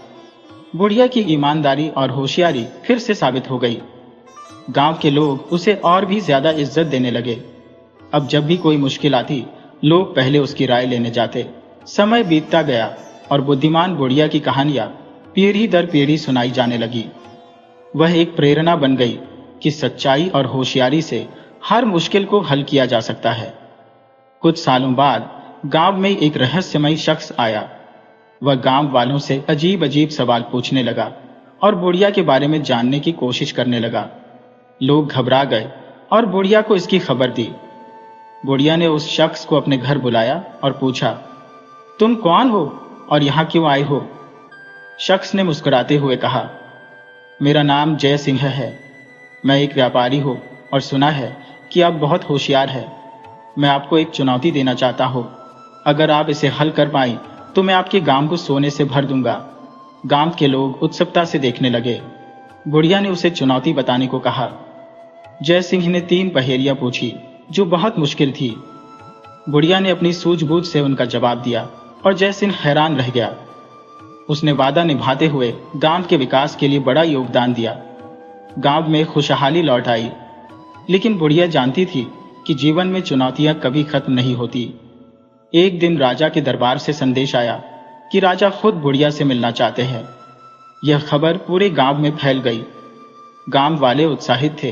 बुढ़िया की ईमानदारी और होशियारी फिर से साबित हो गई। गांव के लोग उसे और भी ज्यादा इज्जत देने लगे। अब जब भी कोई मुश्किल आती, लोग पहले उसकी राय लेने जाते। समय बीतता गया और बुद्धिमान बुढ़िया की कहानियां पीढ़ी दर पीढ़ी सुनाई जाने लगी। वह एक प्रेरणा बन गई कि सच्चाई और होशियारी से हर मुश्किल को हल किया जा सकता है। कुछ सालों बाद गांव में एक रहस्यमयी शख्स आया। वह गांव वालों से अजीब अजीब सवाल पूछने लगा और बुढ़िया के बारे में जानने की कोशिश करने लगा। लोग घबरा गए और बुढ़िया को इसकी खबर दी। बुढ़िया ने उस शख्स को अपने घर बुलाया और पूछा, तुम कौन हो और यहां क्यों आए हो? शख्स ने मुस्कुराते हुए कहा, मेरा नाम जय सिंह है। मैं एक व्यापारी हूं और सुना है कि आप बहुत होशियार हैं। मैं आपको एक चुनौती देना चाहता हूं। अगर आप इसे हल कर पाई तो मैं आपके गांव को सोने से भर दूंगा। गांव के लोग उत्सुकता से देखने लगे। बुढ़िया ने उसे चुनौती बताने को कहा। जय सिंह ने 3 पहेलियां पूछी जो बहुत मुश्किल थी। बुढ़िया ने अपनी सूझबूझ से उनका जवाब दिया और जय सिंह हैरान रह गया। उसने वादा निभाते हुए गांव के विकास के लिए बड़ा योगदान दिया। गांव में खुशहाली लौट आई। लेकिन बुढ़िया जानती थी कि जीवन में चुनौतियां कभी खत्म नहीं होती। एक दिन राजा के दरबार से संदेश आया कि राजा खुद बुढ़िया से मिलना चाहते हैं। यह खबर पूरे गांव में फैल गई। गांव वाले उत्साहित थे,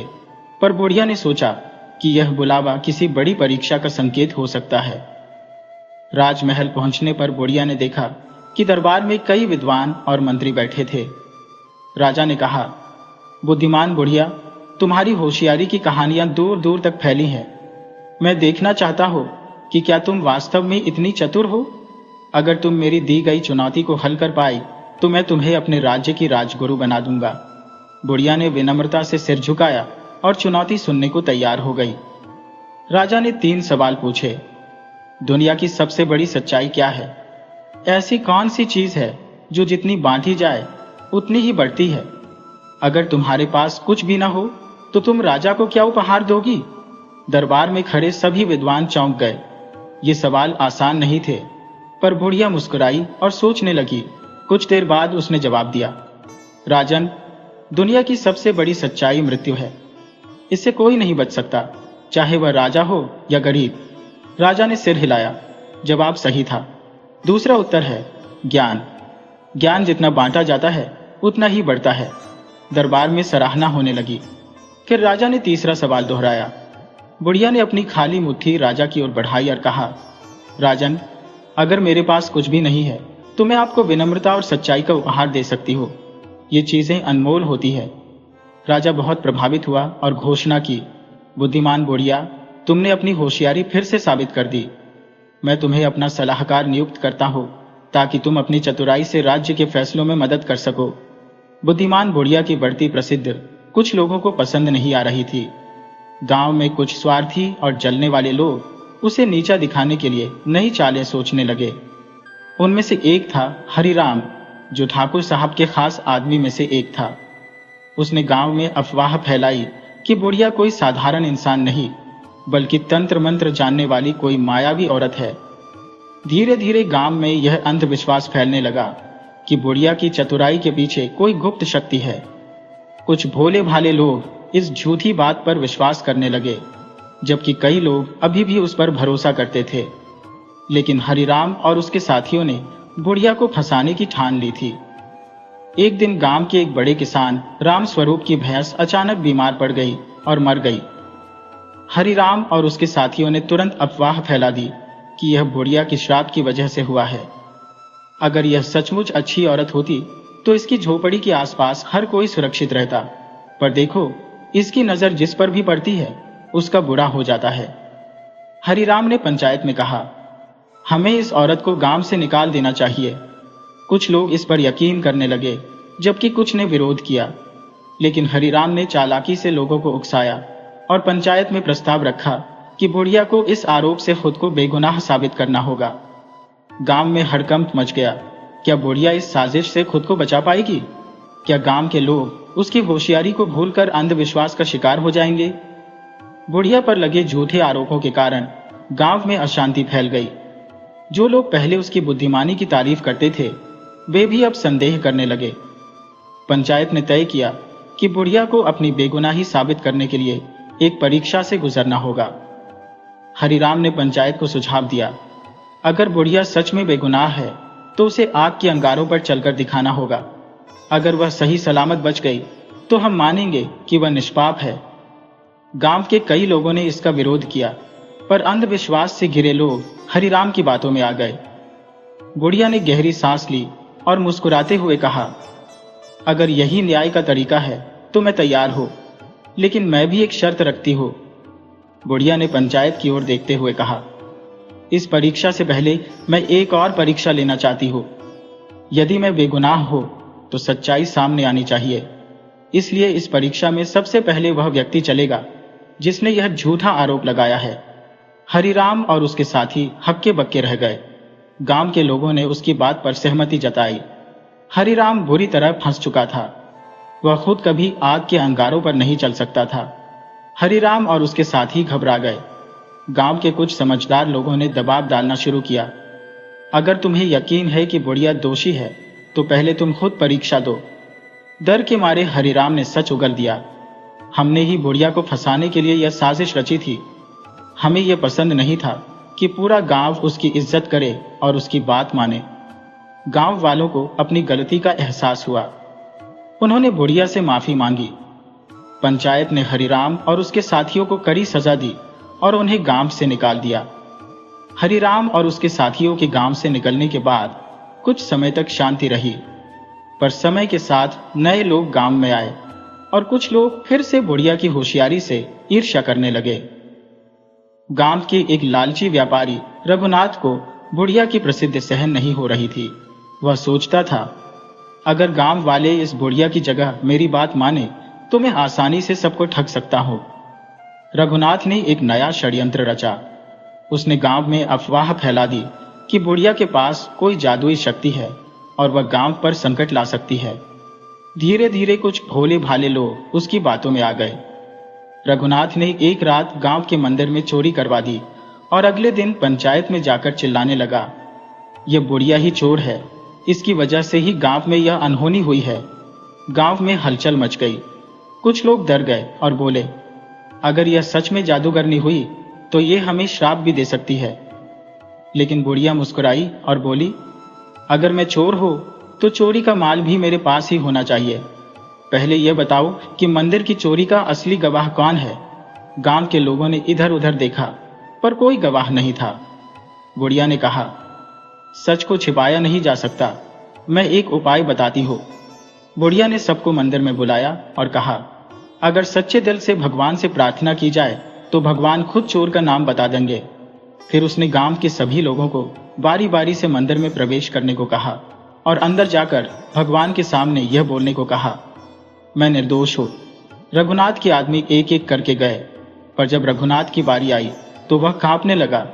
पर बुढ़िया ने सोचा कि यह बुलावा किसी बड़ी परीक्षा का संकेत हो सकता है। राजमहल पहुंचने पर बुढ़िया ने देखा कि दरबार में कई विद्वान और मंत्री बैठे थे। राजा ने कहा, बुद्धिमान बुढ़िया, तुम्हारी होशियारी की कहानियां दूर दूर तक फैली हैं। मैं देखना चाहता हूं कि क्या तुम वास्तव में इतनी चतुर हो। अगर तुम मेरी दी गई चुनौती को हल कर पाई तो मैं तुम्हें अपने राज्य की राजगुरु बना दूंगा। बुढ़िया ने विनम्रता से सिर झुकाया और चुनौती सुनने को तैयार हो गई। राजा ने 3 सवाल पूछे। दुनिया की सबसे बड़ी सच्चाई क्या है? ऐसी कौन सी चीज है जो जितनी बांटी जाए उतनी ही बढ़ती है? अगर तुम्हारे पास कुछ भी ना हो तो तुम राजा को क्या उपहार दोगी? दरबार में खड़े सभी विद्वान चौंक गए। ये सवाल आसान नहीं थे, पर बुढ़िया मुस्कुराई और सोचने लगी। कुछ देर बाद उसने जवाब दिया, राजन, दुनिया की सबसे बड़ी सच्चाई मृत्यु है। इससे कोई नहीं बच सकता, चाहे वह राजा हो या गरीब। राजा ने सिर हिलाया। जवाब सही था। दूसरा उत्तर है ज्ञान। ज्ञान जितना बांटा जाता है उतना ही बढ़ता है। दरबार में सराहना होने लगी। फिर राजा ने तीसरा सवाल दोहराया। बुढ़िया ने अपनी खाली मुट्ठी राजा की ओर बढ़ाई और कहा, राजन, अगर मेरे पास कुछ भी नहीं है तो मैं आपको विनम्रता और सच्चाई का उपहार दे सकती हूँ। ये चीजें अनमोल होती है। राजा बहुत प्रभावित हुआ और घोषणा की, बुद्धिमान बुढ़िया, तुमने अपनी होशियारी फिर से साबित कर दी। मैं तुम्हें अपना सलाहकार नियुक्त करता हूँ ताकि तुम अपनी चतुराई से राज्य के फैसलों में मदद कर सको। बुद्धिमान बुढ़िया की बढ़ती प्रसिद्ध कुछ लोगों को पसंद नहीं आ रही थी। गांव में कुछ स्वार्थी और जलने वाले लोग उसे नीचा दिखाने के लिए नई चालें सोचने लगे। उनमें से एक था हरिराम, जो ठाकुर साहब के खास आदमी में से एक था। उसने गांव में अफवाह फैलाई कि बुढ़िया कोई साधारण इंसान नहीं, बल्कि तंत्र मंत्र जानने वाली कोई मायावी औरत है। धीरे धीरे गांव में यह अंधविश्वास फैलने लगा कि बुढ़िया की चतुराई के पीछे कोई गुप्त शक्ति है। कुछ भोले भाले लोग इस झूठी बात पर विश्वास करने लगे, जबकि कई लोग अभी भी उस पर भरोसा करते थे। लेकिन हरिराम और उसके साथियों ने बुढ़िया को फंसाने की ठान ली थी। एक दिन गांव के एक बड़े किसान राम स्वरूप की भैंस अचानक बीमार पड़ गई और मर गई। हरिराम और उसके साथियों ने तुरंत अफवाह फैला दी कि यह बुढ़िया की श्राप की वजह से हुआ है। अगर यह सचमुच अच्छी औरत होती तो इसकी झोपड़ी के आसपास हर कोई सुरक्षित रहता, पर देखो, इसकी नजर जिस पर भी पड़ती है उसका बुरा हो जाता है। हरिराम ने पंचायत में कहा, हमें इस औरत को गांव से निकाल देना चाहिए। कुछ लोग इस पर यकीन करने लगे, जबकि कुछ ने विरोध किया। लेकिन हरिराम ने चालाकी से लोगों को उकसाया और पंचायत में प्रस्ताव रखा कि बुढ़िया को इस आरोप से खुद को बेगुनाह साबित करना होगा। गांव में हड़कंप मच गया। क्या बुढ़िया इस साजिश से खुद को बचा पाएगी? क्या गांव के लोग उसकी होशियारी को भूलकर अंधविश्वास का शिकार हो जाएंगे? बुढ़िया पर लगे झूठे आरोपों के कारण गांव में अशांति फैल गई। जो लोग पहले उसकी बुद्धिमानी की तारीफ करते थे, वे भी अब संदेह करने लगे। पंचायत ने तय किया कि बुढ़िया को अपनी बेगुनाही साबित करने के लिए एक परीक्षा से गुजरना होगा। हरिराम ने पंचायत को सुझाव दिया, अगर बुढ़िया सच में बेगुनाह है तो उसे आग के अंगारों पर चलकर दिखाना होगा। अगर वह सही सलामत बच गई तो हम मानेंगे कि वह निष्पाप है। गांव के कई लोगों ने इसका विरोध किया, पर अंधविश्वास से घिरे लोग हरिराम की बातों में आ गए। बुढ़िया ने गहरी सांस ली और मुस्कुराते हुए कहा, अगर यही न्याय का तरीका है तो मैं तैयार हूं, लेकिन मैं भी एक शर्त रखती हूं। बुढ़िया ने पंचायत की ओर देखते हुए कहा, इस परीक्षा से पहले मैं एक और परीक्षा लेना चाहती हूं। यदि मैं बेगुनाह हो तो सच्चाई सामने आनी चाहिए। इसलिए इस परीक्षा में सबसे पहले वह व्यक्ति चलेगा जिसने यह झूठा आरोप लगाया है। हरिराम और उसके साथी हक्के बक्के रह गए। गांव के लोगों ने उसकी बात पर सहमति जताई। हरिराम बुरी तरह फंस चुका था। वह खुद कभी आग के अंगारों पर नहीं चल सकता था। हरिराम और उसके साथी घबरा गए। गांव के कुछ समझदार लोगों ने दबाव डालना शुरू किया, अगर तुम्हें यकीन है कि बुढ़िया दोषी है तो पहले तुम खुद परीक्षा दो। डर के मारे हरिराम ने सच उगल दिया, हमने ही बुढ़िया को फंसाने के लिए यह साजिश रची थी। हमें यह पसंद नहीं था कि पूरा गांव उसकी इज्जत करे और उसकी बात माने। गांव वालों को अपनी गलती का एहसास हुआ। उन्होंने बुढ़िया से माफी मांगी। पंचायत ने हरिराम और उसके साथियों को कड़ी सजा दी और उन्हें गांव से निकाल दिया। हरिराम और उसके साथियों के गांव से निकलने के बाद कुछ समय तक शांति रही, पर समय के साथ नए लोग गांव में आए और कुछ लोग फिर से बुढ़िया की होशियारी से ईर्ष्या करने लगे। गांव के एक लालची व्यापारी रघुनाथ को बुढ़िया की प्रसिद्धि सहन नहीं हो रही थी। वह सोचता था, अगर गांव वाले इस बुढ़िया की जगह मेरी बात माने तो मैं आसानी से सबको ठग सकता हूं। रघुनाथ ने एक नया षड्यंत्र रचा। उसने गांव में अफवाह फैला दी कि बुढ़िया के पास कोई जादुई शक्ति है और वह गांव पर संकट ला सकती है। धीरे धीरे कुछ भोले भाले लोग उसकी बातों में आ गए। रघुनाथ ने एक रात गांव के मंदिर में चोरी करवा दी और अगले दिन पंचायत में जाकर चिल्लाने लगा, यह बुढ़िया ही चोर है, इसकी वजह से ही गांव में यह अनहोनी हुई है। गांव में हलचल मच गई। कुछ लोग डर गए और बोले, अगर यह सच में जादूगरनी हुई तो यह हमें श्राप भी दे सकती है। लेकिन बुढ़िया मुस्कुराई और बोली, अगर मैं चोर हो तो चोरी का माल भी मेरे पास ही होना चाहिए। पहले यह बताओ कि मंदिर की चोरी का असली गवाह कौन है। गांव के लोगों ने इधर उधर देखा, पर कोई गवाह नहीं था। बुढ़िया ने कहा, सच को छिपाया नहीं जा सकता, मैं एक उपाय बताती हूँ। बुढ़िया ने सबको मंदिर में बुलाया और कहा, अगर सच्चे दिल से भगवान से प्रार्थना की जाए तो भगवान खुद चोर का नाम बता देंगे। फिर उसने गांव के सभी लोगों को बारी बारी से मंदिर में प्रवेश करने को कहा और अंदर जाकर भगवान के सामने यह बोलने को कहा, मैं निर्दोष हूं। रघुनाथ के आदमी एक एक करके गए, पर जब रघुनाथ की बारी आई तो वह कांपने लगा।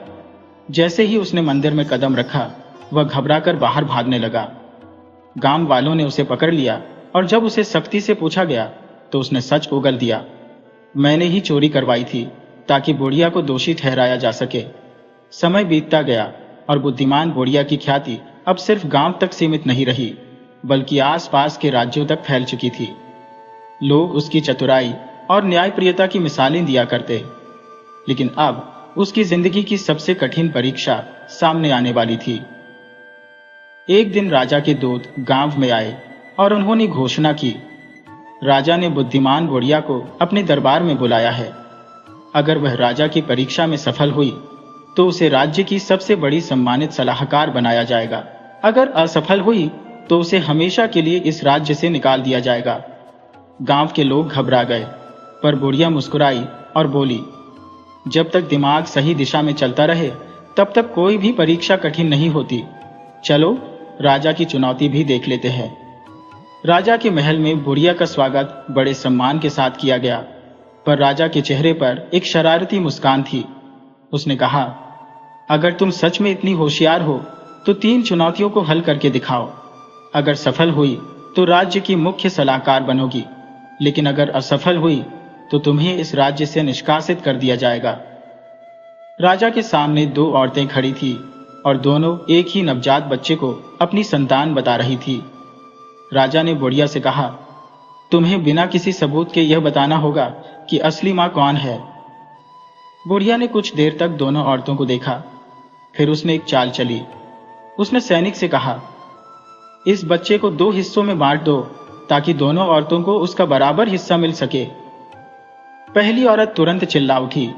जैसे ही उसने मंदिर में कदम रखा, वह घबराकर बाहर भागने लगा। गांव वालों ने उसे पकड़ लिया और जब उसे सख्ती से पूछा गया तो उसने सच उगल दिया, मैंने ही चोरी करवाई थी, ताकि बुढ़िया को दोषी ठहराया जा सके। समय बीतता गया और बुद्धिमान बुढ़िया की ख्याति अब सिर्फ गांव तक सीमित नहीं रही, बल्कि आसपास के राज्यों तक फैल चुकी थी। लोग उसकी चतुराई और न्यायप्रियता की मिसालें दिया करते, लेकिन अब उसकी जिंदगी की सबसे कठिन परीक्षा सामने आने वाली थी। एक दिन राजा के दूत गांव में आए और उन्होंने घोषणा की, राजा ने बुद्धिमान बुढ़िया को अपने दरबार में बुलाया है। अगर वह राजा की परीक्षा में सफल हुई तो उसे राज्य की सबसे बड़ी सम्मानित सलाहकार बनाया जाएगा। अगर असफल हुई तो उसे हमेशा के लिए इस राज्य से निकाल दिया जाएगा। गांव के लोग घबरा गए, पर बुढ़िया मुस्कुराई और बोली, जब तक दिमाग सही दिशा में चलता रहे तब तक कोई भी परीक्षा कठिन नहीं होती। चलो राजा की चुनौती भी देख लेते हैं। राजा के महल में बुढ़िया का स्वागत बड़े सम्मान के साथ किया गया, पर राजा के चेहरे पर एक शरारती मुस्कान थी। उसने कहा, अगर तुम सच में इतनी होशियार हो तो 3 चुनौतियों को हल करके दिखाओ। अगर सफल हुई तो राज्य की मुख्य सलाहकार बनोगी, लेकिन अगर असफल हुई तो तुम्हें इस राज्य से निष्कासित कर दिया जाएगा। राजा के सामने 2 औरतें खड़ी थी और दोनों एक ही नवजात बच्चे को अपनी संतान बता रही थी। राजा ने बुढ़िया से कहा, तुम्हें बिना किसी सबूत के यह बताना होगा कि असली मां कौन है। बुढ़िया ने कुछ देर तक दोनों औरतों को देखा, फिर उसने एक चाल चली। उसने सैनिक से कहा, इस बच्चे को 2 हिस्सों में बांट दो ताकि दोनों औरतों को उसका बराबर हिस्सा मिल सके। पहली औरत तुरंत चिल्ला उठी,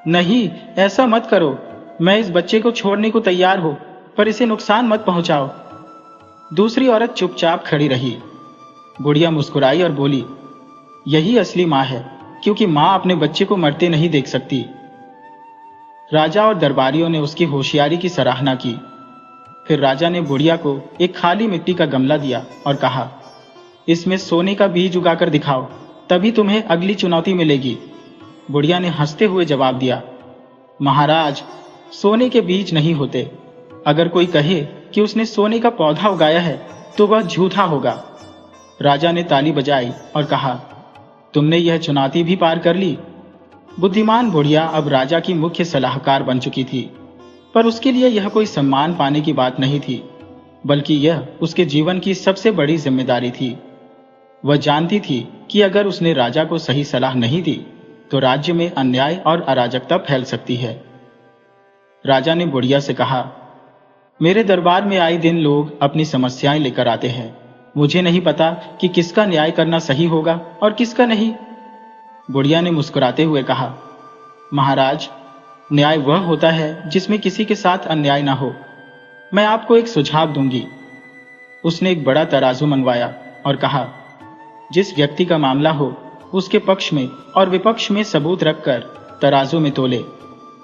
नहीं, ऐसा मत करो। मैं इस बच्चे को छोड़ने को तैयार हूं, पर इसे नुकसान मत पहुंचाओ। दूसरी औरत चुपचाप खड़ी रही। बुढ़िया मुस्कुराई और बोली, यही असली मां है, क्योंकि मां अपने बच्चे को मरते नहीं देख सकती। राजा और दरबारियों ने उसकी होशियारी की सराहना की। फिर राजा ने बुढ़िया को एक खाली मिट्टी का गमला दिया और कहा, इसमें सोने का बीज उगाकर दिखाओ, तभी तुम्हें अगली चुनौती मिलेगी। बुढ़िया ने हंसते हुए जवाब दिया, महाराज, सोने के बीज नहीं होते। अगर कोई कहे कि उसने सोने का पौधा उगाया है तो वह झूठा होगा। राजा ने ताली बजाई और कहा, तुमने यह चुनौती भी पार कर ली। बुद्धिमान बुढ़िया अब राजा की मुख्य सलाहकार बन चुकी थी, पर उसके लिए यह कोई सम्मान पाने की बात नहीं थी, बल्कि यह उसके जीवन की सबसे बड़ी जिम्मेदारी थी। वह जानती थी कि अगर उसने राजा को सही सलाह नहीं दी तो राज्य में अन्याय और अराजकता फैल सकती है। राजा ने बुढ़िया से कहा, मेरे दरबार में आए दिन लोग अपनी समस्याएं लेकर आते हैं। मुझे नहीं पता कि किसका न्याय करना सही होगा और किसका नहीं। बुढ़िया ने मुस्कुराते हुए कहा, महाराज, न्याय वह होता है जिसमें किसी के साथ अन्याय ना हो। मैं आपको एक सुझाव दूंगी। उसने एक बड़ा तराजू मंगवाया और कहा, जिस व्यक्ति का मामला हो उसके पक्ष में और विपक्ष में सबूत रखकर तराजू में तोले।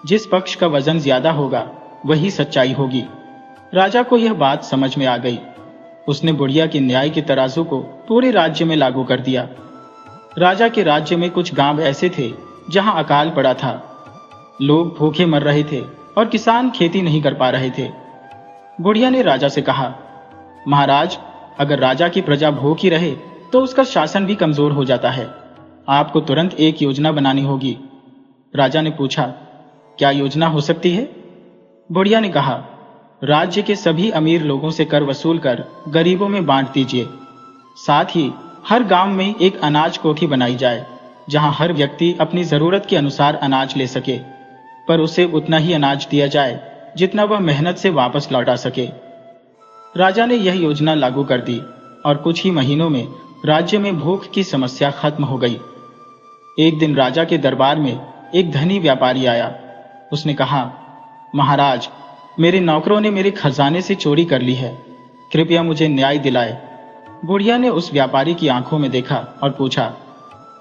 जिस पक्ष का वजन ज्यादा होगा वही सच्चाई होगी। राजा को यह बात समझ में आ गई। उसने बुढ़िया के न्याय के तराजू को पूरे राज्य में लागू कर दिया। राजा के राज्य में कुछ गांव ऐसे थे जहां अकाल पड़ा था। लोग भूखे मर रहे थे और किसान खेती नहीं कर पा रहे थे। बुढ़िया ने राजा से कहा, महाराज, अगर राजा की प्रजा भूखी रहे तो उसका शासन भी कमजोर हो जाता है। आपको तुरंत एक योजना बनानी होगी। राजा ने पूछा, क्या योजना हो सकती है? बुढ़िया ने कहा, राज्य के सभी अमीर लोगों से कर वसूल कर गरीबों में बांट दीजिए। साथ ही हर गांव में एक अनाज कोठी बनाई जाए जहां हर व्यक्ति अपनी जरूरत के अनुसार अनाज ले सके, पर उसे उतना ही अनाज दिया जाए जितना वह मेहनत से वापस लौटा सके। राजा ने यह योजना लागू कर दी और कुछ ही महीनों में राज्य में भूख की समस्या खत्म हो गई। एक दिन राजा के दरबार में एक धनी व्यापारी आया। उसने कहा, महाराज, मेरे नौकरों ने मेरे खजाने से चोरी कर ली है, कृपया मुझे न्याय दिलाए। बुढ़िया ने उस व्यापारी की आंखों में देखा और पूछा,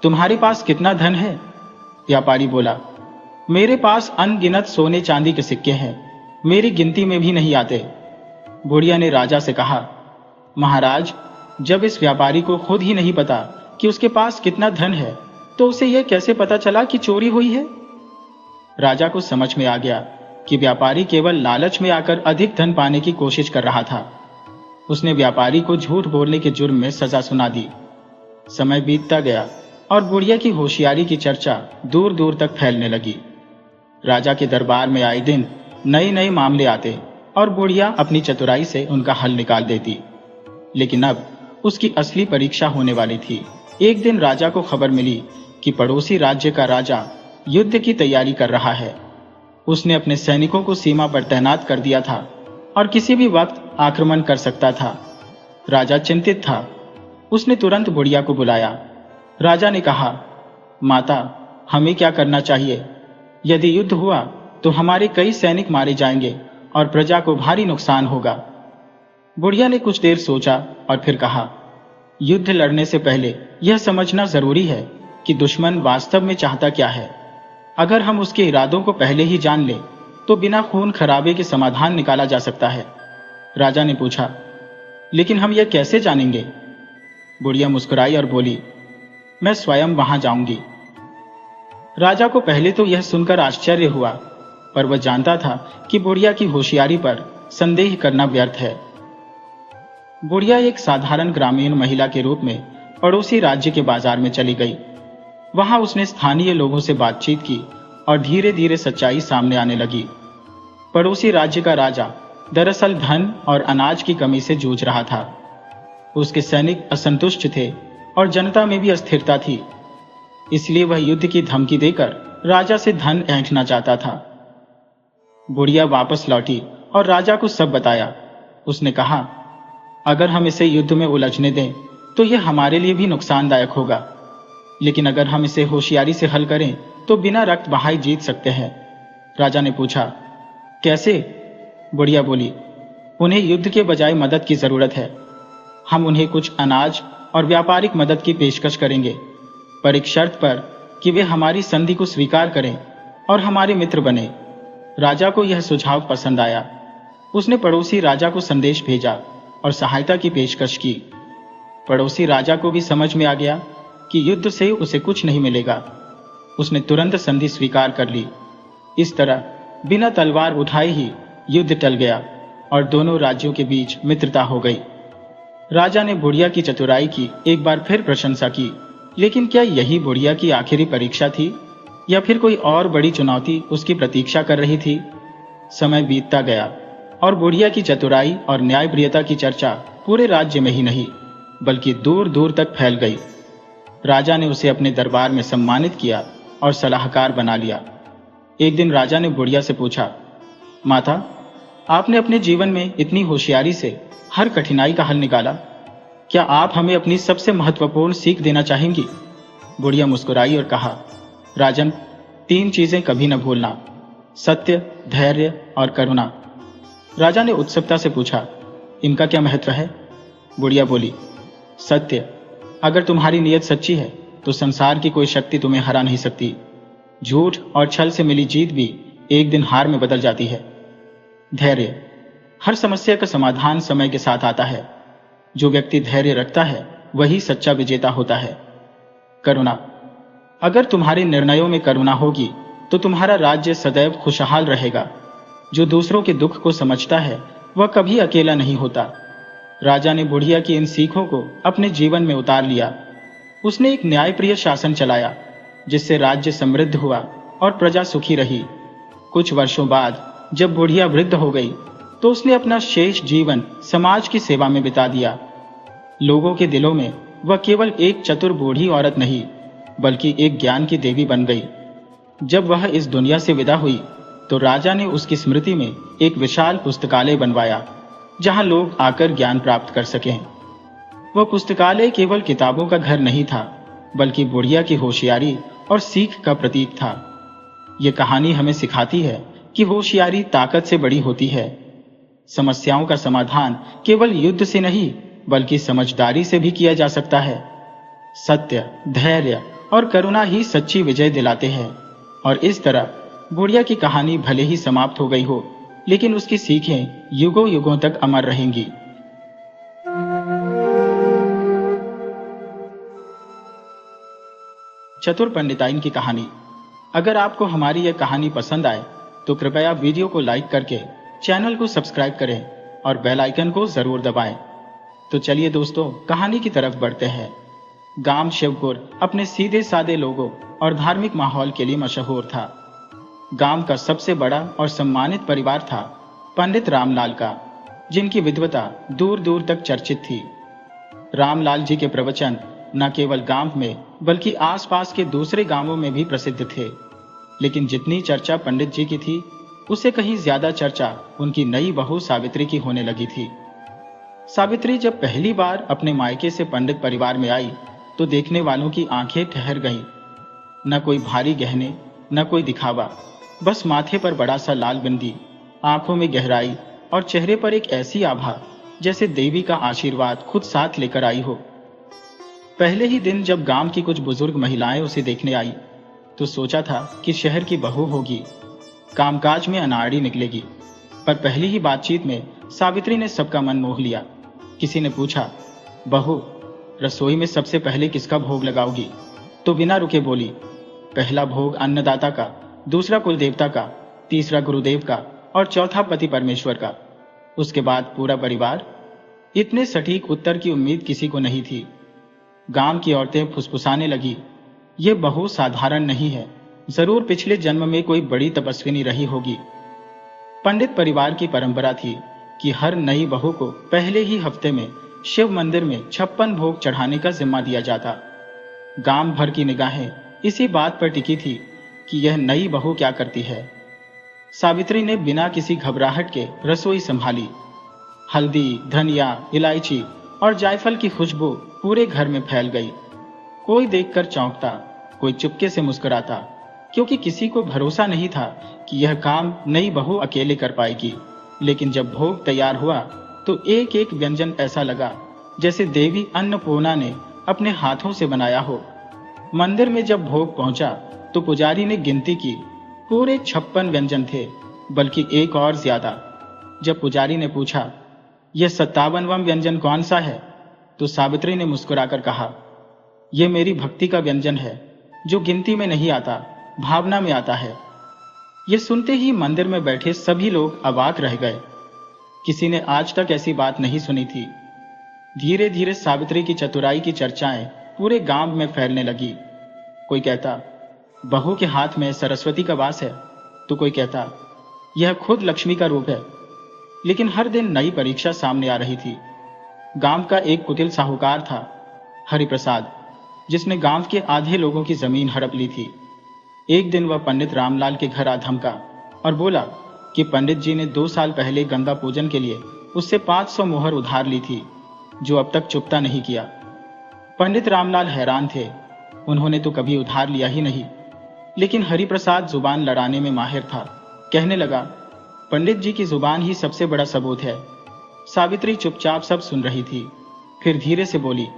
तुम्हारे पास कितना धन है? व्यापारी बोला, मेरे पास अनगिनत सोने चांदी के सिक्के हैं, मेरी गिनती में भी नहीं आते। बुढ़िया ने राजा से कहा, महाराज, जब इस व्यापारी को खुद ही नहीं पता कि उसके पास कितना धन है तो उसे यह कैसे पता चला कि चोरी हुई है? राजा को समझ में आ गया कि व्यापारी केवल लालच में आकर अधिक धन पाने की कोशिश कर रहा था। उसने व्यापारी को झूठ बोलने के जुर्म में सजा सुना दी। समय बीतता गया और बुढ़िया की होशियारी की चर्चा दूर दूर तक फैलने लगी। राजा के दरबार में आए दिन नए नए मामले आते और बुढ़िया अपनी चतुराई से उनका हल निकाल देती। लेकिन अब उसकी असली परीक्षा होने वाली थी। एक दिन राजा को खबर मिली कि पड़ोसी राज्य का राजा युद्ध की तैयारी कर रहा है। उसने अपने सैनिकों को सीमा पर तैनात कर दिया था और किसी भी वक्त आक्रमण कर सकता था। राजा चिंतित था। उसने तुरंत बुढ़िया को बुलाया। राजा ने कहा, माता, हमें क्या करना चाहिए? यदि युद्ध हुआ तो हमारे कई सैनिक मारे जाएंगे और प्रजा को भारी नुकसान होगा। बुढ़िया ने कुछ देर सोचा और फिर कहा, युद्ध लड़ने से पहले यह समझना जरूरी है कि दुश्मन वास्तव में चाहता क्या है। अगर हम उसके इरादों को पहले ही जान ले तो बिना खून खराबे के समाधान निकाला जा सकता है। राजा ने पूछा, लेकिन हम यह कैसे जानेंगे? बुढ़िया मुस्कुराई और बोली, मैं स्वयं वहां जाऊंगी। राजा को पहले तो यह सुनकर आश्चर्य हुआ, पर वह जानता था कि बुढ़िया की होशियारी पर संदेह करना व्यर्थ है। बुढ़िया एक साधारण ग्रामीण महिला के रूप में पड़ोसी राज्य के बाजार में चली गई। वहां उसने स्थानीय लोगों से बातचीत की और धीरे धीरे सच्चाई सामने आने लगी। पड़ोसी राज्य का राजा दरअसल धन और अनाज की कमी से जूझ रहा था। उसके सैनिक असंतुष्ट थे और जनता में भी अस्थिरता थी। इसलिए वह युद्ध की धमकी देकर राजा से धन ऐंठना चाहता था। बुढ़िया वापस लौटी और राजा को सब बताया। उसने कहा, अगर हम इसे युद्ध में उलझने दें तो यह हमारे लिए भी नुकसानदायक होगा, लेकिन अगर हम इसे होशियारी से हल करें तो बिना रक्त बहाए जीत सकते हैं। राजा ने पूछा, कैसे? बुढ़िया बोली, उन्हें युद्ध के बजाय मदद की जरूरत है। हम उन्हें कुछ अनाज और व्यापारिक मदद की पेशकश करेंगे, पर एक शर्त पर कि वे हमारी संधि को स्वीकार करें और हमारे मित्र बने। राजा को यह सुझाव पसंद आया। उसने पड़ोसी राजा को संदेश भेजा और सहायता की पेशकश की। पड़ोसी राजा को भी समझ में आ गया कि युद्ध से उसे कुछ नहीं मिलेगा। उसने तुरंत संधि स्वीकार कर ली। इस तरह बिना तलवार उठाए ही युद्ध टल गया और दोनों राज्यों के बीच मित्रता हो गई। राजा ने बुढ़िया की चतुराई की एक बार फिर प्रशंसा की, लेकिन क्या यही बुढ़िया की आखिरी परीक्षा थी या फिर कोई और बड़ी चुनौती उसकी प्रतीक्षा कर रही थी? समय बीतता गया और बुढ़िया की चतुराई और न्यायप्रियता की चर्चा पूरे राज्य में ही नहीं बल्कि दूर दूर तक फैल गई। राजा ने उसे अपने दरबार में सम्मानित किया और सलाहकार बना लिया। एक दिन राजा ने बुढ़िया से पूछा, माता, आपने अपने जीवन में इतनी होशियारी से हर कठिनाई का हल निकाला, क्या आप हमें अपनी सबसे महत्वपूर्ण सीख देना चाहेंगी? बुढ़िया मुस्कुराई और कहा, राजन, 3 चीजें कभी न भूलना, सत्य, धैर्य और करुणा। राजा ने उत्सुकता से पूछा, इनका क्या महत्व है? बुढ़िया बोली, सत्य, अगर तुम्हारी नीयत सच्ची है तो संसार की कोई शक्ति तुम्हें हरा नहीं सकती। झूठ और छल से मिली जीत भी एक दिन हार में बदल जाती है। धैर्य, हर समस्या का समाधान समय के साथ आता है। जो व्यक्ति धैर्य रखता है वही सच्चा विजेता होता है। करुणा, अगर तुम्हारे निर्णयों में करुणा होगी तो तुम्हारा राज्य सदैव खुशहाल रहेगा। जो दूसरों के दुख को समझता है वह कभी अकेला नहीं होता। राजा ने बुढ़िया की इन सीखों को अपने जीवन में उतार लिया। उसने एक न्यायप्रिय शासन चलाया जिससे राज्य समृद्ध हुआ और प्रजा सुखी रही। कुछ वर्षों बाद जब बुढ़िया वृद्ध हो गई तो उसने अपना शेष जीवन समाज की सेवा में बिता दिया। लोगों के दिलों में वह केवल एक चतुर बूढ़ी औरत नहीं बल्कि एक ज्ञान की देवी बन गई। जब वह इस दुनिया से विदा हुई तो राजा ने उसकी स्मृति में एक विशाल पुस्तकालय बनवाया जहां लोग आकर ज्ञान प्राप्त कर सकें। वह पुस्तकालय केवल किताबों का घर नहीं था बल्कि बुढ़िया की होशियारी और सीख का प्रतीक था। यह कहानी हमें सिखाती है कि होशियारी ताकत से बड़ी होती है। समस्याओं का समाधान केवल युद्ध से नहीं बल्कि समझदारी से भी किया जा सकता है। सत्य, धैर्य और करुणा ही सच्ची विजय दिलाते हैं। और इस तरह बुढ़िया की कहानी भले ही समाप्त हो गई हो लेकिन उसकी सीखें युगों युगों तक अमर रहेंगी। चतुर पंडिताइन की कहानी। अगर आपको हमारी यह कहानी पसंद आए तो कृपया वीडियो को लाइक करके चैनल को सब्सक्राइब करें और बेल आइकन को जरूर दबाएं। तो चलिए दोस्तों, कहानी की तरफ बढ़ते हैं। गांव शिवपुर अपने सीधे सादे लोगों और धार्मिक माहौल के लिए मशहूर था। गांव का सबसे बड़ा और सम्मानित परिवार था पंडित रामलाल का, जिनकी विद्वता दूर दूर तक चर्चित थी। रामलाल जी के प्रवचन न केवल गांव में बल्कि आसपास के दूसरे गांवों में भी प्रसिद्ध थे। लेकिन जितनी चर्चा पंडित जी की थी, उससे कहीं ज्यादा चर्चा उनकी नई बहू सावित्री की होने लगी थी। सावित्री जब पहली बार अपने मायके से पंडित परिवार में आई तो देखने वालों की आंखें ठहर गईं। न कोई भारी गहने, न कोई दिखावा, बस माथे पर बड़ा सा लाल बिंदी, आंखों में गहराई और चेहरे पर एक ऐसी आभा जैसे देवी का आशीर्वाद खुद साथ लेकर आई हो। पहले ही दिन जब गांव की कुछ बुजुर्ग महिलाएं उसे देखने आई तो सोचा था कि शहर की बहू होगी, कामकाज में अनाड़ी निकलेगी। पर पहली ही बातचीत में सावित्री ने सबका मन मोह लिया। किसी ने पूछा, बहू, रसोई में सबसे पहले किसका भोग लगाओगी? तो बिना रुके बोली, पहला भोग अन्नदाता का, दूसरा कुल देवता का, तीसरा गुरुदेव का और चौथा पति परमेश्वर का, उसके बाद पूरा परिवार। इतने सटीक उत्तर की उम्मीद किसी को नहीं थी। गांव की औरतें फुसफुसाने लगी, ये बहू साधारण नहीं है, जरूर पिछले जन्म में कोई बड़ी तपस्विनी रही होगी। पंडित परिवार की परंपरा थी कि हर नई बहू को पहले ही हफ्ते में शिव मंदिर में 56 भोग चढ़ाने का जिम्मा दिया जाता। गांव भर की निगाहें इसी बात पर टिकी थी कि यह नई बहू क्या करती है। सावित्री ने बिना किसी घबराहट के रसोई संभाली। हल्दी, धनिया, इलायची और जायफल की खुशबू पूरे घर में फैल गई। कोई देखकर चौंकता, कोई चुपके से मुस्कुराता, क्योंकि किसी को भरोसा नहीं था कि यह काम नई बहू अकेले कर पाएगी। लेकिन जब भोग तैयार हुआ तो एक एक व्यंजन ऐसा लगा जैसे देवी अन्नपूर्णा ने अपने हाथों से बनाया हो। मंदिर में जब भोग पहुंचा तो पुजारी ने गिनती की, पूरे 56 व्यंजन थे, बल्कि एक और ज्यादा। जब पुजारी ने पूछा, यह 57वां व्यंजन कौन सा है? तो सावित्री ने मुस्कुराकर कहा, यह मेरी भक्ति का व्यंजन है, जो गिनती में नहीं आता, भावना में आता है। यह सुनते ही मंदिर में बैठे सभी लोग अवाक रह गए। किसी ने आज तक ऐसी बात नहीं सुनी थी। धीरे धीरे सावित्री की चतुराई की चर्चाएं पूरे गांव में फैलने लगी। कोई कहता, बहू के हाथ में सरस्वती का वास है, तो कोई कहता, यह खुद लक्ष्मी का रूप है। लेकिन हर दिन नई परीक्षा सामने आ रही थी। गांव का एक कुटिल साहूकार था, हरिप्रसाद, जिसने गांव के आधे लोगों की जमीन हड़प ली थी। एक दिन वह पंडित रामलाल के घर आ धमका और बोला कि पंडित जी ने 2 साल पहले गंगा पूजन के लिए उससे 500 मोहर उधार ली थी, जो अब तक चुकता नहीं किया। पंडित रामलाल हैरान थे, उन्होंने तो कभी उधार लिया ही नहीं। लेकिन हरिप्रसाद जुबान लड़ाने में माहिर था। कहने लगा, पंडित जी की जुबान ही सबसे बड़ा सबूत है। सावित्री चुपचाप सब सुन रही थी, फिर धीरे से बोली,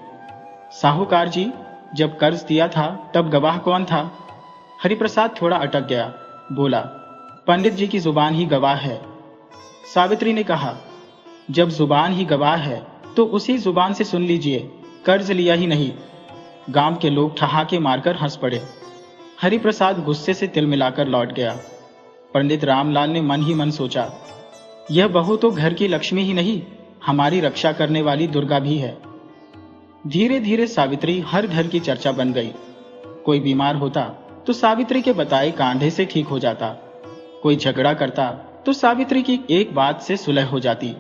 साहूकार जी, जब कर्ज दिया था तब गवाह कौन था? हरिप्रसाद थोड़ा अटक गया, बोला, पंडित जी की जुबान ही गवाह है। सावित्री ने कहा, जब जुबान ही गवाह है तो उसी जुबान से सुन लीजिए, कर्ज लिया ही नहीं। गांव के लोग ठहाके मारकर हंस पड़े। हरिप्रसाद गुस्से से तिल मिलाकर लौट गया। पंडित रामलाल ने मन ही मन सोचा, यह बहू तो घर की लक्ष्मी ही नहीं, हमारी रक्षा करने वाली दुर्गा भी है। धीरे धीरे सावित्री हर घर की चर्चा बन गई। कोई बीमार होता तो सावित्री के बताए कांधे से ठीक हो जाता। कोई झगड़ा करता तो सावित्री की एक बात से सुलह हो जाती।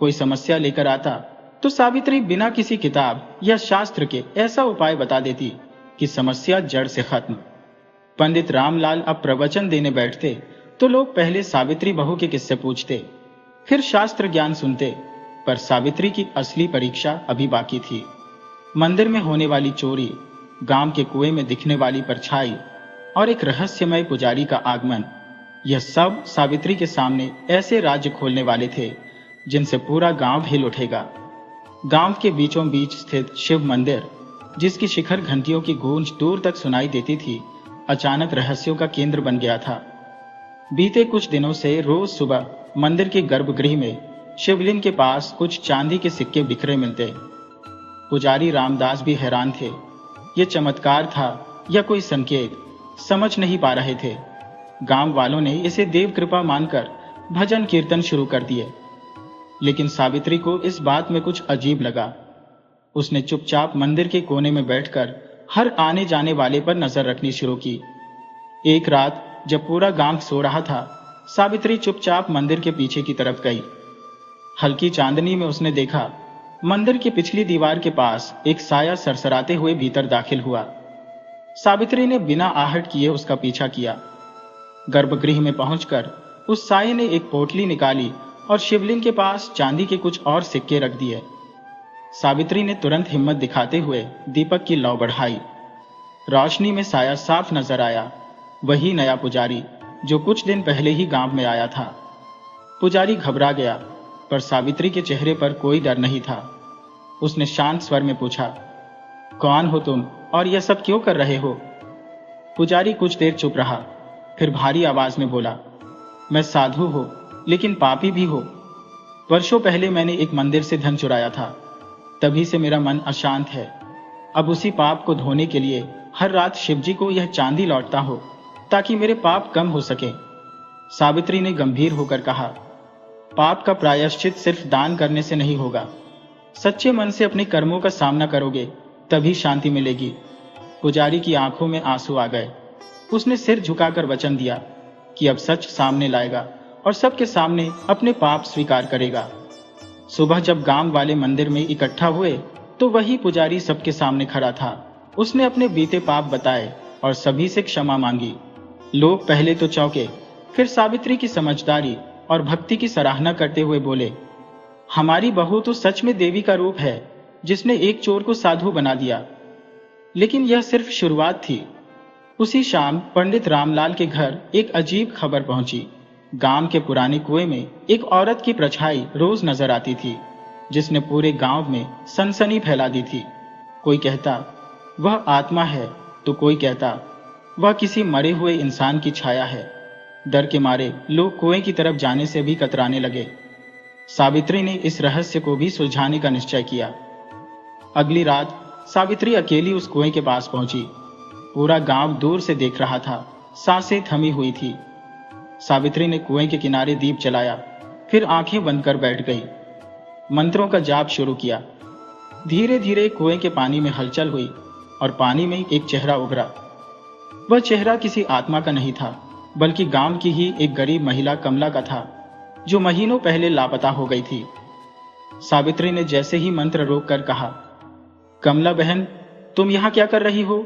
कोई समस्या लेकर आता तो सावित्री बिना किसी किताब या शास्त्र के ऐसा उपाय बता देती कि समस्या जड़ से खत्म। पंडित रामलाल अब प्रवचन देने बैठते तो लोग पहले सावित्री बहू के किस्से पूछते, फिर शास्त्र ज्ञान सुनते। पर सावित्री की असली परीक्षा अभी बाकी थी। मंदिर में होने वाली चोरी, गांव के कुएं में दिखने वाली परछाई और एक रहस्यमय पुजारी का आगमन, यह सब सावित्री के सामने ऐसे राज्य खोलने वाले थे जिनसे पूरा गांव हिल उठेगा। गांव के बीचों बीच स्थित शिव मंदिर, जिसकी शिखर घंटियों की गूंज दूर तक सुनाई देती थी, अचानक रहस्यों का केंद्र बन गया था। बीते कुछ दिनों से रोज सुबह मंदिर के गर्भगृह में शिवलिंग के पास कुछ चांदी के सिक्के बिखरे मिलते। पुजारी रामदास भी हैरान थे। ये चमत्कार था या कोई संकेत, समझ नहीं पा रहे थे। गांव वालों ने इसे देव कृपा मानकर भजन कीर्तन शुरू कर दिए। लेकिन सावित्री को इस बात में कुछ अजीब लगा। उसने चुपचाप मंदिर के कोने में बैठकर हर आने जाने वाले पर नजर रखनी शुरू की। एक रात जब पूरा गांव सो रहा था, सावित्री चुपचाप मंदिर के पीछे की तरफ गई। हल्की चांदनी में उसने देखा मंदिर की पिछली दीवार के पास एक साया सरसराते हुए भीतर दाखिल हुआ। सावित्री ने बिना आहट किए उसका पीछा किया। गर्भगृह में पहुंचकर उस साये ने एक पोटली निकाली और शिवलिंग के पास चांदी के कुछ और सिक्के रख दिए। सावित्री ने तुरंत हिम्मत दिखाते हुए दीपक की लौ बढ़ाई। रोशनी में साया साफ नजर आया, वही नया पुजारी जो कुछ दिन पहले ही गांव में आया था। पुजारी घबरा गया, पर सावित्री के चेहरे पर कोई डर नहीं था। उसने शांत स्वर में पूछा, कौन हो तुम और यह सब क्यों कर रहे हो? पुजारी कुछ देर चुप रहा, फिर भारी आवाज में बोला, मैं साधु हूं, लेकिन पापी भी हूं। वर्षों पहले मैंने एक मंदिर से धन चुराया था, तभी से मेरा मन अशांत है। अब उसी पाप को धोने के लिए हर रात शिवजी को यह चांदी लौटता हो, ताकि मेरे पाप कम हो सके। सावित्री ने गंभीर होकर कहा, पाप का प्रायश्चित सिर्फ दान करने से नहीं होगा। सच्चे मन से अपने कर्मों का सामना करोगे तभी शांति मिलेगी। पुजारी की आंखों में आंसू आ गए। उसने सिर झुकाकर वचन दिया कि अब सच सामने लाएगा और सबके सामने अपने पाप स्वीकार करेगा। सुबह जब गांव वाले मंदिर में इकट्ठा हुए तो वही पुजारी सबके सामने खड़ा था। उसने अपने बीते पाप बताए और सभी से क्षमा मांगी। लोग पहले तो चौंके, फिर सावित्री की समझदारी और भक्ति की सराहना करते हुए बोले, हमारी बहू तो सच में देवी का रूप है, जिसने एक चोर को साधु बना दिया। लेकिन यह सिर्फ शुरुआत थी। उसी शाम पंडित रामलाल के घर एक अजीब खबर पहुंची। गांव के पुराने कुएं में एक औरत की परछाई रोज नजर आती थी, जिसने पूरे गांव में सनसनी फैला दी थी। कोई कहता वह आत्मा है, तो कोई कहता वह किसी मरे हुए इंसान की छाया है। डर के मारे लोग कुएं की तरफ जाने से भी कतराने लगे। सावित्री ने इस रहस्य को भी सुलझाने का निश्चय किया। अगली रात सावित्री अकेली उस कुएं के पास पहुंची। पूरा गांव दूर से देख रहा था, सांसें थमी हुई थी। सावित्री ने कुएं के किनारे दीप जलाया, फिर आंखें बंद कर बैठ गई। मंत्रों का जाप शुरू किया। धीरे धीरे कुएं के पानी में हलचल हुई और पानी में एक चेहरा उभरा। वह चेहरा किसी आत्मा का नहीं था, बल्कि गांव की ही एक गरीब महिला कमला का था, जो महीनों पहले लापता हो गई थी। सावित्री ने जैसे ही मंत्र रोककर कहा, कमला बहन, तुम यहां क्या कर रही हो?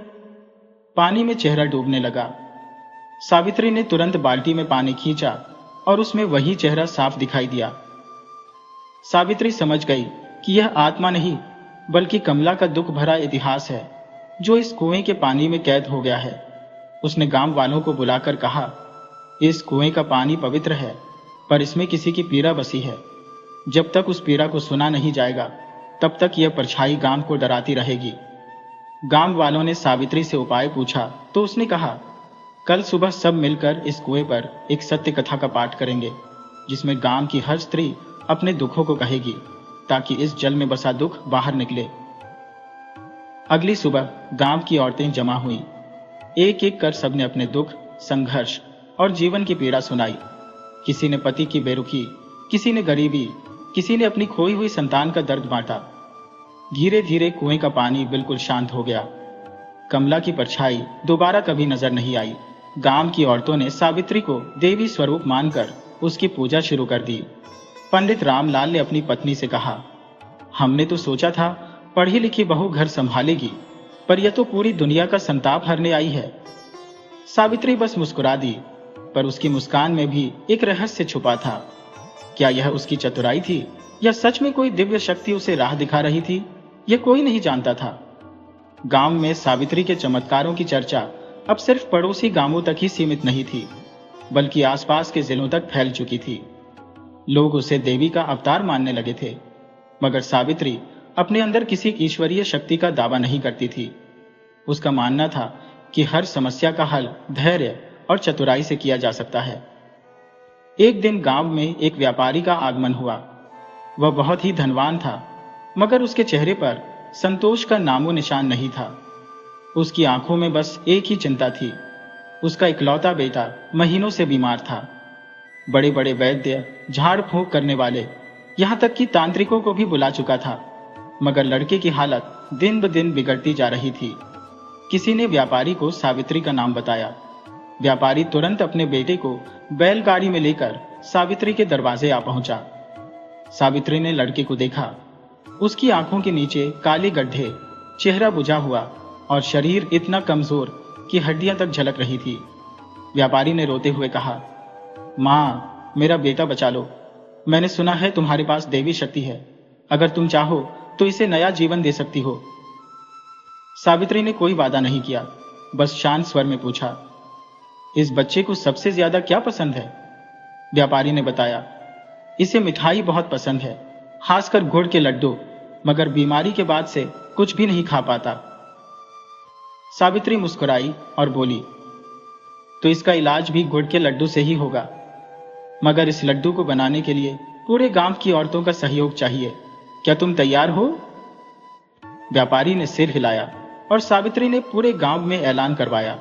पानी में चेहरा डूबने लगा। सावित्री ने तुरंत बाल्टी में पानी खींचा और उसमें वही चेहरा साफ दिखाई दिया। सावित्री समझ गई कि यह आत्मा नहीं, बल्कि कमला का दुख भरा इतिहास है, जो इस कुएं के पानी में कैद हो गया है। उसने गांव वालों को बुलाकर कहा, इस कुएं का पानी पवित्र है, पर इसमें किसी की पीड़ा बसी है। जब तक उस पीड़ा को सुना नहीं जाएगा, तब तक यह परछाई गांव को डराती रहेगी। गांव वालों ने सावित्री से उपाय पूछा तो उसने कहा, कल सुबह सब मिलकर इस कुएं पर एक सत्य कथा का पाठ करेंगे, जिसमें गांव की हर स्त्री अपने दुखों को कहेगी, ताकि इस जल में बसा दुख बाहर निकले। अगली सुबह गांव की औरतें जमा हुई। एक एक कर सबने अपने दुख, संघर्ष और जीवन की पीड़ा सुनाई। किसी ने पति की बेरुखी, किसी ने गरीबी, किसी ने अपनी खोई हुई संतान का दर्द बांटा। धीरे धीरे कुएं का पानी बिल्कुल शांत हो गया। कमला की परछाई दोबारा कभी नजर नहीं आई। गांव की औरतों ने सावित्री को देवी स्वरूप मानकर उसकी पूजा शुरू कर दी। पंडित रामलाल ने अपनी पत्नी से कहा, हमने तो सोचा था पढ़ी लिखी बहू घर संभालेगी, पर यह तो पूरी दुनिया का संताप हरने आई है। सावित्री बस मुस्कुरा दी, पर उसकी मुस्कान में भी एक रहस्य छुपा था। क्या यह उसकी चतुराई थी या सच में कोई दिव्य शक्ति उसे राह दिखा रही थी? यह कोई नहीं जानता था। गांव में सावित्री के चमत्कारों की चर्चा अब सिर्फ पड़ोसी गांवों तक ही सीमित नहीं थी, बल्कि आसपास के जिलों तक फैल चुकी थी। लोग उसे देवी का अवतार मानने लगे थे, मगर सावित्री अपने अंदर किसी ईश्वरीय शक्ति का दावा नहीं करती थी। उसका मानना था कि हर समस्या का हल धैर्य और चतुराई से किया जा सकता है। एक दिन गांव में एक व्यापारी का आगमन हुआ। वह बहुत ही धनवान था, मगर उसके चेहरे पर संतोष का नामो निशान नहीं था। उसकी आंखों में बस एक ही चिंता थी। उसका इकलौता बेटा महीनों से बीमार था। बड़े बड़े वैद्य, झाड़ फूंक करने वाले, यहां तक कि तांत्रिकों को भी बुला चुका था, मगर लड़के की हालत दिन ब दिन बिगड़ती जा रही थी। किसी ने व्यापारी को सावित्री का नाम बताया। व्यापारी तुरंत अपने बेटे को बैलगाड़ी में लेकर सावित्री के दरवाजे आ पहुंचा। सावित्री ने लड़के को देखा। उसकी आंखों के नीचे काले गड्ढे, चेहरा बुझा हुआ और शरीर इतना कमजोर कि हड्डियां तक झलक रही थी। व्यापारी ने रोते हुए कहा, माँ, मेरा बेटा बचा लो। मैंने सुना है तुम्हारे पास देवी शक्ति है। अगर तुम चाहो तो इसे नया जीवन दे सकती हो। सावित्री ने कोई वादा नहीं किया, बस शांत स्वर में पूछा, इस बच्चे को सबसे ज्यादा क्या पसंद है? व्यापारी ने बताया, इसे मिठाई बहुत पसंद है, खासकर गुड़ के लड्डू, मगर बीमारी के बाद से कुछ भी नहीं खा पाता। सावित्री मुस्कुराई और बोली, तो इसका इलाज भी गुड़ के लड्डू से ही होगा, मगर इस लड्डू को बनाने के लिए पूरे गांव की औरतों का सहयोग चाहिए। क्या तुम तैयार हो? व्यापारी ने सिर हिलाया और सावित्री ने पूरे गांव में ऐलान करवाया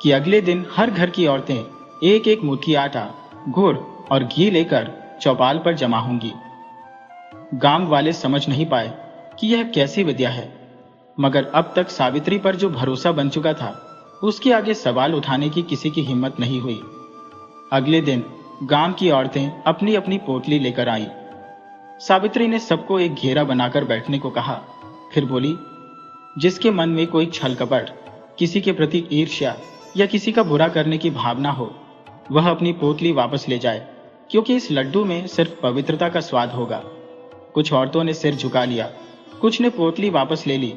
कि अगले दिन हर घर की औरतें एक एक मुट्ठी आटा, गुड़ और घी लेकर चौपाल पर जमा होंगी। गांव वाले समझ नहीं पाए कि यह कैसी विद्या है, मगर अब तक सावित्री पर जो भरोसा बन चुका था, उसके आगे सवाल उठाने की किसी की हिम्मत नहीं हुई। अगले दिन गांव की औरतें अपनी अपनी पोटली लेकर आईं। सावित्री ने सबको एक घेरा बनाकर बैठने को कहा, फिर बोली, जिसके मन में कोई छल कपट, किसी के प्रति ईर्ष्या या किसी का बुरा करने की भावना हो, वह अपनी पोटली वापस ले जाए, क्योंकि इस लड्डू में सिर्फ पवित्रता का स्वाद होगा। कुछ औरतों ने सिर झुका लिया, कुछ ने पोटली वापस ले ली,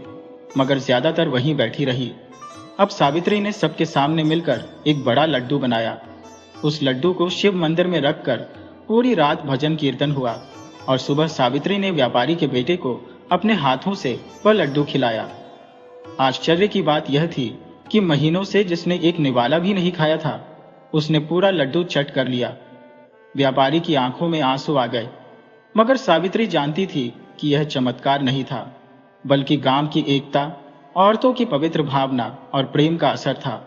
मगर ज्यादातर वहीं बैठी रही। अब सावित्री ने सबके सामने मिलकर एक बड़ा लड्डू बनाया। उस लड्डू को शिव मंदिर में रखकर पूरी रात भजन कीर्तन हुआ और सुबह सावित्री ने व्यापारी के बेटे को अपने हाथों से वह लड्डू खिलाया। आश्चर्य की बात यह थी कि महीनों से जिसने एक निवाला भी नहीं खाया था, उसने पूरा लड्डू चट कर लिया। व्यापारी की आंखों में आंसू आ गए, मगर सावित्री जानती थी कि यह चमत्कार नहीं था, बल्कि गांव की एकता, औरतों की पवित्र भावना और प्रेम का असर था,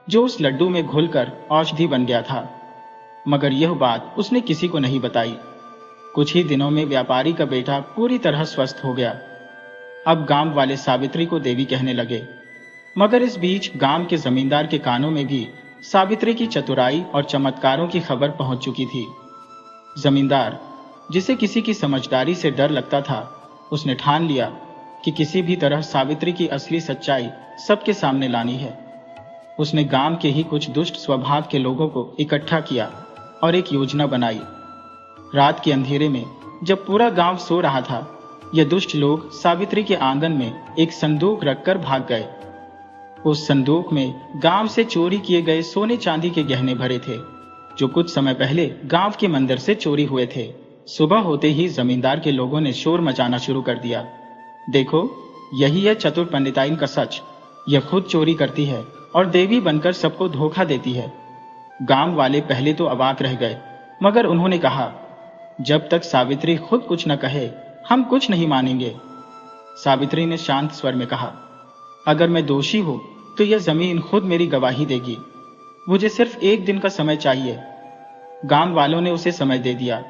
जो उस लड्डू में घुलकर औषधि बन गया था। मगर यह बात उसने किसी को नहीं बताई। कुछ ही दिनों में व्यापारी का बेटा पूरी तरह स्वस्थ हो गया। अब गांव वाले सावित्री को देवी कहने लगे, मगर इस बीच गांव के जमींदार के कानों में भी सावित्री की चतुराई और चमत्कारों की खबर पहुंच चुकी थी। जमींदार, जिसे किसी की समझदारी से डर लगता था, उसने ठान लिया कि किसी भी तरह सावित्री की असली सच्चाई सबके सामने लानी है। उसने गांव के ही कुछ दुष्ट स्वभाव के लोगों को इकट्ठा किया और एक योजना बनाई। रात के अंधेरे में जब पूरा गांव सो रहा था, ये दुष्ट लोग सावित्री के आंगन में एक संदूक रखकर भाग गए। उस संदूक में गांव से चोरी किए गए सोने चांदी के गहने भरे थे, जो कुछ समय पहले गांव के मंदिर से चोरी हुए थे। सुबह होते ही जमींदार के लोगों ने शोर मचाना शुरू कर दिया, देखो, यही है चतुर पंडिताइन का सच। यह खुद चोरी करती है और देवी बनकर सबको धोखा देती है। गांव वाले पहले तो अवाक रह गए, मगर उन्होंने कहा, जब तक सावित्री खुद कुछ न कहे, हम कुछ नहीं मानेंगे। सावित्री ने शांत स्वर में कहा, अगर मैं दोषी हूं तो यह जमीन खुद मेरी गवाही देगी। मुझे सिर्फ एक दिन का समय चाहिए। गांव वालों ने उसे समय दे दिया।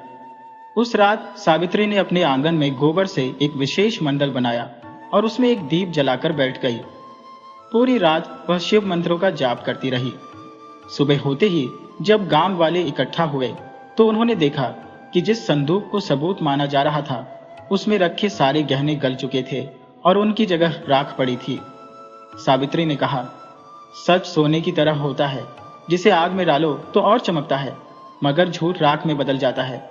उस रात सावित्री ने अपने आंगन में गोबर से एक विशेष मंडल बनाया और उसमें एक दीप जलाकर बैठ गई। पूरी रात वह शिव मंत्रों का जाप करती रही। सुबह होते ही जब गांव वाले इकट्ठा हुए तो उन्होंने देखा कि जिस संदूक को सबूत माना जा रहा था, उसमें रखे सारे गहने गल चुके थे और उनकी जगह राख पड़ी थी। सावित्री ने कहा, सच सोने की तरह होता है, जिसे आग में डालो तो और चमकता है, मगर झूठ राख में बदल जाता है।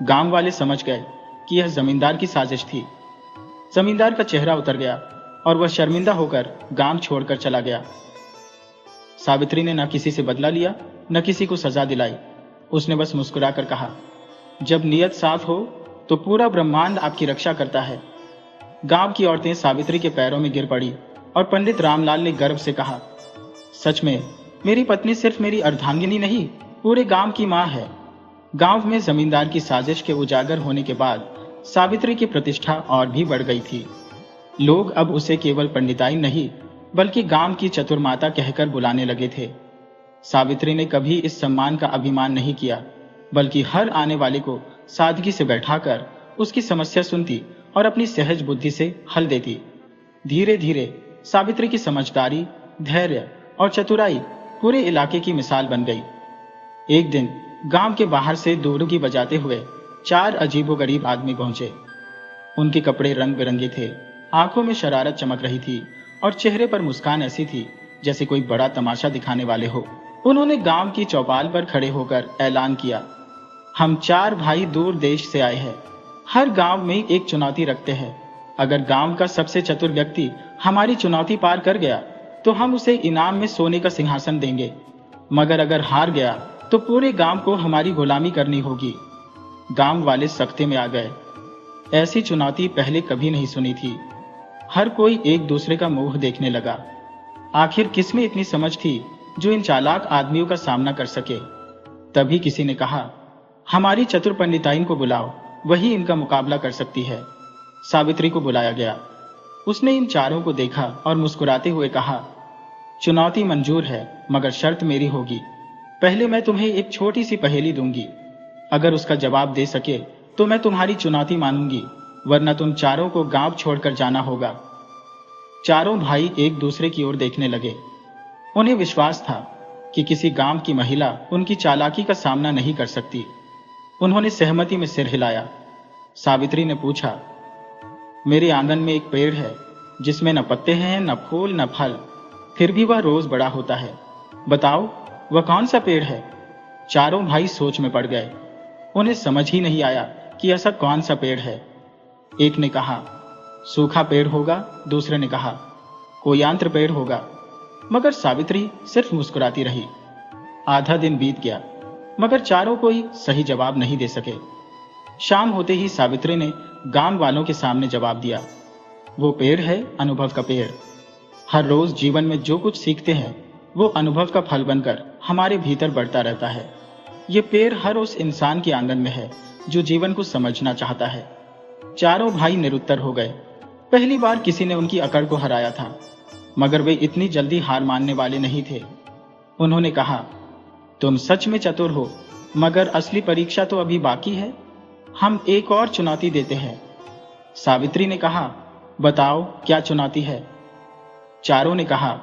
गांव वाले समझ गए कि यह जमींदार की साजिश थी। जमींदार का चेहरा उतर गया और वह शर्मिंदा होकर गांव छोड़कर चला गया। सावित्री ने न किसी से बदला लिया, न किसी को सजा दिलाई। उसने बस मुस्कुराकर कहा, जब नियत साफ हो तो पूरा ब्रह्मांड आपकी रक्षा करता है। गांव की औरतें सावित्री के पैरों में गिर पड़ी और पंडित रामलाल ने गर्व से कहा, सच में मेरी पत्नी सिर्फ मेरी अर्धांगिनी नहीं, पूरे गांव की मां है। गांव में जमींदार की साजिश के उजागर होने के बाद सावित्री की प्रतिष्ठा और भी बढ़ गई थी। लोग अब उसे केवल पंडिताई नहीं, बल्कि गांव की चतुर्माता कहकर बुलाने लगे थे। सावित्री ने कभी इस सम्मान का अभिमान नहीं किया, बल्कि हर आने वाले को सादगी से बैठाकर उसकी समस्या सुनती और अपनी सहज बुद्धि से हल देती। धीरे धीरे सावित्री की समझदारी, धैर्य और चतुराई पूरे इलाके की मिसाल बन गई। एक दिन गांव के बाहर से दुर्गी बजाते हुए 4 अजीबोगरीब आदमी पहुंचे। उनके कपड़े रंग बिरंगे थे, आंखों में शरारत चमक रही थी और चेहरे पर मुस्कान ऐसी थी जैसे कोई बड़ा तमाशा दिखाने वाले हो। उन्होंने गांव की चौपाल पर खड़े होकर ऐलान किया, हम 4 भाई दूर देश से आए हैं। हर गांव में एक चुनौती रखते हैं। अगर गांव का सबसे चतुर व्यक्ति हमारी चुनौती पार कर गया तो हम उसे इनाम में सोने का सिंहासन देंगे, मगर अगर हार गया तो पूरे गांव को हमारी गुलामी करनी होगी। गांव वाले सख्ते में आ गए। ऐसी चुनौती पहले कभी नहीं सुनी थी। हर कोई एक दूसरे का मुंह देखने लगा। आखिर किसमें इतनी समझ थी जो इन चालाक आदमियों का सामना कर सके। तभी किसी ने कहा, हमारी चतुर पंडिताइन को बुलाओ, वही इनका मुकाबला कर सकती है। सावित्री को बुलाया गया। उसने इन चारों को देखा और मुस्कुराते हुए कहा, चुनौती मंजूर है, मगर शर्त मेरी होगी। पहले मैं तुम्हें एक छोटी सी पहेली दूंगी। अगर उसका जवाब दे सके तो मैं तुम्हारी चुनौती मानूंगी, वरना तुम चारों को गांव छोड़कर जाना होगा। चारों भाई एक दूसरे की ओर देखने लगे। उन्हें विश्वास था कि किसी गांव की महिला उनकी चालाकी का सामना नहीं कर सकती। उन्होंने सहमति में सिर हिलाया। सावित्री ने पूछा, मेरे आंगन में एक पेड़ है जिसमें न पत्ते हैं, न फूल, न फल, फिर भी वह रोज बड़ा होता है। बताओ वह कौन सा पेड़ है? चारों भाई सोच में पड़ गए। उन्हें समझ ही नहीं आया कि ऐसा कौन सा पेड़ है। एक ने कहा, सूखा पेड़ होगा। दूसरे ने कहा, कोई यंत्र पेड़ होगा। मगर सावित्री सिर्फ मुस्कुराती रही। आधा दिन बीत गया, मगर चारों कोई सही जवाब नहीं दे सके। शाम होते ही सावित्री ने गांव वालों के सामने जवाब दिया, वो पेड़ है अनुभव का पेड़। हर रोज जीवन में जो कुछ सीखते हैं वो अनुभव का फल बनकर हमारे भीतर बढ़ता रहता है। ये पेड़ हर उस इंसान के आंगन में है जो जीवन को समझना चाहता है। चारों भाई निरुत्तर हो गए। पहली बार किसी ने उनकी अकड़ को हराया था, मगर वे इतनी जल्दी हार मानने वाले नहीं थे। उन्होंने कहा, तुम सच में चतुर हो, मगर असली परीक्षा तो अभी बाकी है। हम एक और चुनौती देते हैं। सावित्री ने कहा, बताओ क्या चुनौती है? चारों ने कहा,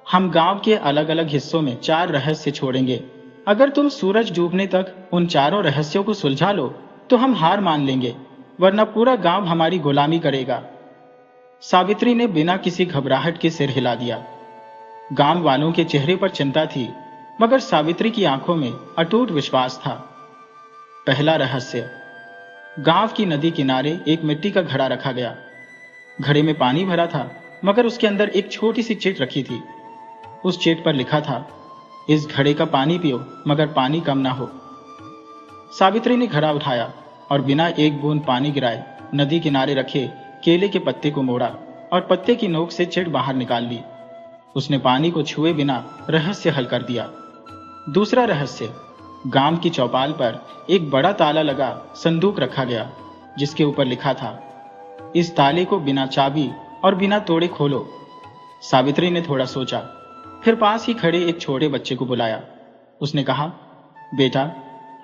हम गांव के अलग अलग हिस्सों में 4 रहस्य छोड़ेंगे। अगर तुम सूरज डूबने तक उन चारों रहस्यों को सुलझा लो तो हम हार मान लेंगे, वरना पूरा गांव हमारी गुलामी करेगा। सावित्री ने बिना किसी घबराहट के सिर हिला दिया। गांव वालों के चेहरे पर चिंता थी, मगर सावित्री की आंखों में अटूट विश्वास था। पहला रहस्य। गांव की नदी किनारे एक मिट्टी का घड़ा रखा गया। घड़े में पानी भरा था, मगर उसके अंदर एक छोटी सी चिट रखी थी। उस चिट पर लिखा था, इस घड़े का पानी पियो, मगर पानी कम ना हो। सावित्री ने घड़ा उठाया और बिना एक बूंद पानी गिराए नदी किनारे रखे केले के पत्ते को मोड़ा और पत्ते की नोक से चिट बाहर निकाल ली। उसने पानी को छुए बिना रहस्य हल कर दिया। दूसरा रहस्य। गांव की चौपाल पर एक बड़ा ताला लगा संदूक रखा गया, जिसके ऊपर लिखा था, इस ताले को बिना चाबी और बिना तोड़े खोलो। सावित्री ने थोड़ा सोचा, फिर पास ही खड़े एक छोटे बच्चे को बुलाया। उसने कहा, बेटा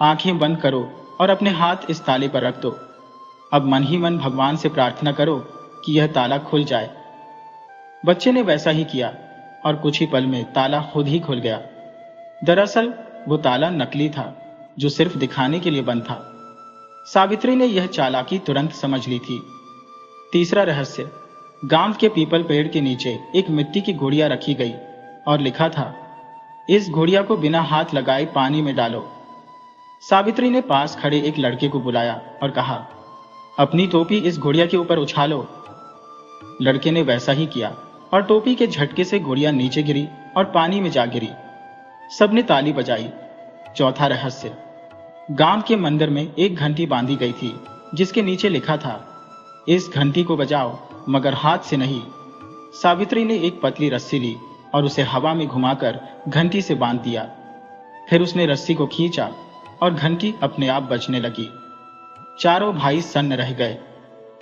आंखें बंद करो और अपने हाथ इस ताले पर रख दो। अब मन ही मन भगवान से प्रार्थना करो कि यह ताला खुल जाए। बच्चे ने वैसा ही किया और कुछ ही पल में ताला खुद ही खुल गया। दरअसल वो ताला नकली था, जो सिर्फ दिखाने के लिए बंद था। सावित्री ने यह चालाकी तुरंत समझ ली थी। तीसरा रहस्य। गांव के पीपल पेड़ के नीचे एक मिट्टी की गुड़िया रखी गई और लिखा था, इस गुड़िया को बिना हाथ लगाए पानी में डालो। सावित्री ने पास खड़े एक लड़के को बुलाया और कहा, अपनी टोपी इस गुड़िया के ऊपर उछालो। लड़के ने वैसा ही किया और टोपी के झटके से गुड़िया नीचे गिरी और पानी में जा गिरी। सबने ताली बजाई। चौथा रहस्य। गांव के मंदिर में एक घंटी बांधी गई थी, जिसके नीचे लिखा था, इस घंटी को बजाओ मगर हाथ से नहीं। सावित्री ने एक पतली रस्सी ली और उसे हवा में घुमाकर घंटी से बांध दिया। फिर उसने रस्सी को खींचा और घंटी अपने आप बजने लगी। चारों भाई सन्न रह गए।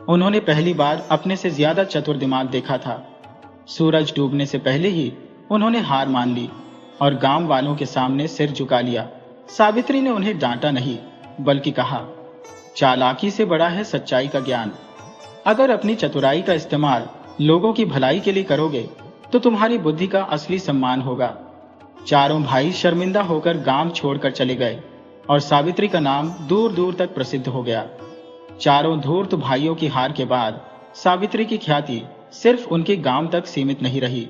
उन्होंने पहली बार अपने से ज्यादा चतुर दिमाग देखा था। सूरज डूबने से पहले ही उन्होंने हार मान ली और गांव वालों के सामने सिर झुका लिया। सावित्री ने उन्हें डांटा नहीं, बल्कि कहा, चालाकी से बड़ा है सच्चाई का ज्ञान। अगर अपनी चतुराई का इस्तेमाल लोगों की भलाई के लिए करोगे तो तुम्हारी बुद्धि का असली सम्मान होगा। चारों भाई शर्मिंदा होकर गांव छोड़कर चले गए और सावित्री का नाम दूर दूर तक प्रसिद्ध हो गया। चारों धूर्त भाइयों की हार के बाद सावित्री की ख्याति सिर्फ उनके गांव तक सीमित नहीं रही,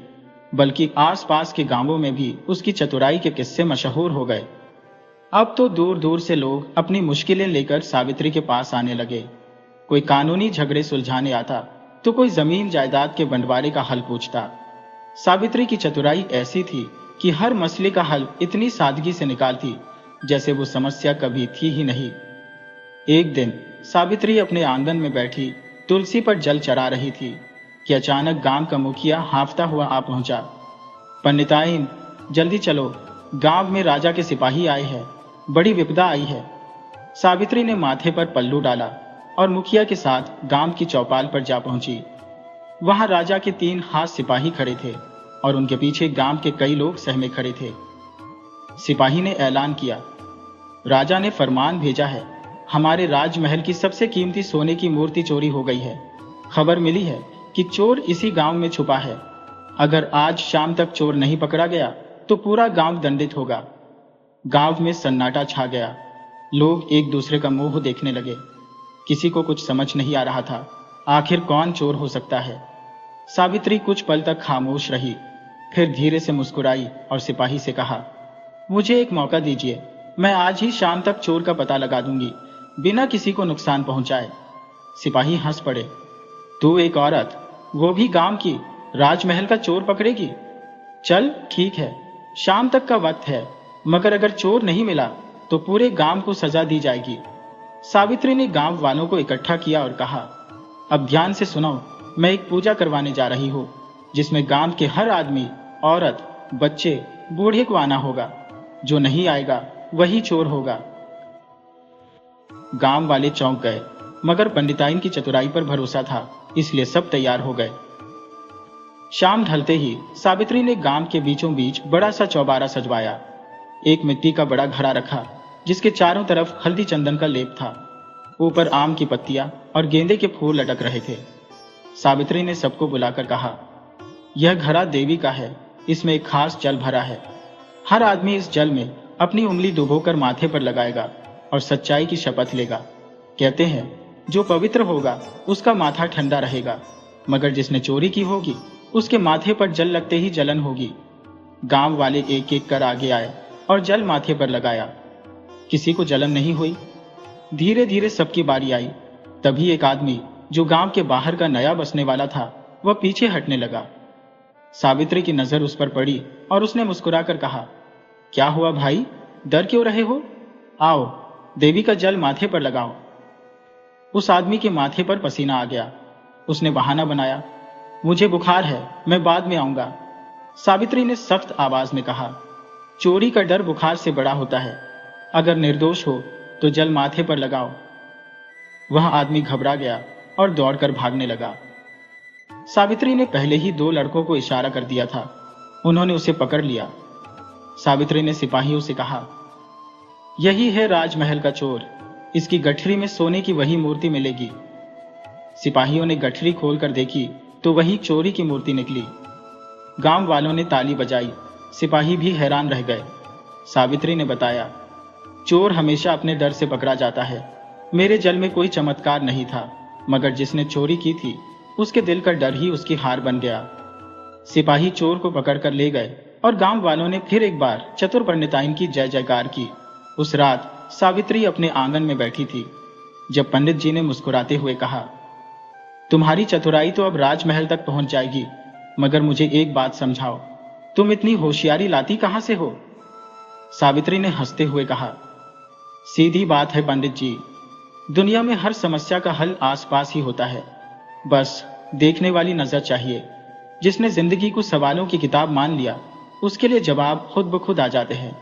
बल्कि आसपास के गांवों में भी उसकी चतुराई के किस्से मशहूर हो गए। अब तो दूर दूर से लोग अपनी मुश्किलें लेकर सावित्री के पास आने लगे। कोई कानूनी झगड़े सुलझाने आता तो कोई जमीन जायदाद के बंटवारे का हल पूछता। सावित्री की चतुराई ऐसी थी कि हर मसले का हल इतनी सादगी से निकालती जैसे वो समस्या कभी थी ही नहीं। एक दिन सावित्री अपने आंगन में बैठी तुलसी पर जल चढ़ा रही थी कि अचानक गांव का मुखिया हांफता हुआ आ पहुंचा। पंडिताइन, जल्दी चलो, गांव में राजा के सिपाही आए हैं, बड़ी विपदा आई है। सावित्री ने माथे पर पल्लू डाला और मुखिया के साथ गांव की चौपाल पर जा पहुंची। वहां राजा के 3 हाथ सिपाही खड़े थे और उनके पीछे गांव के कई लोग सहमे खड़े थे। सिपाही ने ऐलान किया, राजा ने फरमान भेजा है, हमारे राजमहल की सबसे कीमती सोने की मूर्ति चोरी हो गई है। खबर मिली है कि चोर इसी गांव में छुपा है। अगर आज शाम तक चोर नहीं पकड़ा गया तो पूरा गांव दंडित होगा। गांव में सन्नाटा छा गया। लोग एक दूसरे का मुंह देखने लगे। किसी को कुछ समझ नहीं आ रहा था, आखिर कौन चोर हो सकता है। सावित्री कुछ पल तक खामोश रही, फिर धीरे से मुस्कुराई और सिपाही से कहा, मुझे एक मौका दीजिए, मैं आज ही शाम तक चोर का पता लगा दूंगी, बिना किसी को नुकसान पहुंचाए। सिपाही हंस पड़े, तू एक औरत, वो भी गांव की, राजमहल का चोर पकड़ेगी? चल ठीक है, शाम तक का वक्त है, मगर अगर चोर नहीं मिला तो पूरे गांव को सजा दी जाएगी। सावित्री ने गांव वालों को इकट्ठा किया और कहा, अब ध्यान से सुनो, मैं एक पूजा करवाने जा रही हूं जिसमें गांव के हर आदमी, औरत, बच्चे, बूढ़े को आना होगा। जो नहीं आएगा वही चोर होगा। गांव वाले चौंक गए, मगर पंडिताइन की चतुराई पर भरोसा था, इसलिए सब तैयार हो गए। शाम ढलते ही सावित्री ने गांव के बीचों बीच बड़ा सा चौबारा सजवाया। एक मिट्टी का बड़ा घड़ा रखा जिसके चारों तरफ हल्दी चंदन का लेप था। ऊपर आम की पत्तियां और गेंदे के फूल लटक रहे थे। सावित्री ने सबको बुलाकर कहा, यह घड़ा देवी का है, इसमें एक खास जल भरा है। हर आदमी इस जल में अपनी उंगली डुबोकर माथे पर लगाएगा और सच्चाई की शपथ लेगा। कहते हैं जो पवित्र होगा उसका माथा ठंडा रहेगा, मगर जिसने चोरी की होगी उसके माथे पर जल लगते ही जलन होगी। गांव वाले एक एक कर आगे आए और जल माथे पर लगाया। किसी को जलन नहीं हुई। धीरे धीरे सबकी बारी आई। तभी एक आदमी जो गांव के बाहर का नया बसने वाला था, वह पीछे हटने लगा। सावित्री की नजर उस पर पड़ी और उसने मुस्कुराकर कहा, क्या हुआ भाई, डर क्यों रहे हो? आओ, देवी का जल माथे पर लगाओ। उस आदमी के माथे पर पसीना आ गया। उसने बहाना बनाया, मुझे बुखार है, मैं बाद में आऊंगा। सावित्री ने सख्त आवाज में कहा, चोरी का डर बुखार से बड़ा होता है। अगर निर्दोष हो तो जल माथे पर लगाओ। वह आदमी घबरा गया और दौड़कर भागने लगा। सावित्री ने पहले ही 2 लड़कों को इशारा कर दिया था। उन्होंने उसे पकड़ लिया। सावित्री ने सिपाहियों से कहा, यही है राजमहल का चोर, इसकी गठरी में सोने की वही मूर्ति मिलेगी। सिपाहियों ने गठरी खोलकर देखी तो वही चोरी की मूर्ति निकली। गांव वालों ने ताली बजाई। सिपाही भी हैरान रह गए। सावित्री ने बताया, चोर हमेशा अपने डर से पकड़ा जाता है। मेरे जल में कोई चमत्कार नहीं था, मगर जिसने चोरी की थी उसके दिल का डर ही उसकी हार बन गया। सिपाही चोर को पकड़कर ले गए और गांव वालों ने फिर एक बार चतुर पंडिताइन की जय जयकार की। उस रात सावित्री अपने आंगन में बैठी थी जब पंडित जी ने मुस्कुराते हुए कहा, तुम्हारी चतुराई तो अब राजमहल तक पहुंच जाएगी, मगर मुझे एक बात समझाओ, तुम इतनी होशियारी लाती कहां से हो? सावित्री ने हंसते हुए कहा, सीधी बात है पंडित जी, दुनिया में हर समस्या का हल आसपास ही होता है, बस देखने वाली नजर चाहिए। जिसने जिंदगी को सवालों की किताब मान लिया उसके लिए जवाब खुद ब खुद आ जाते हैं।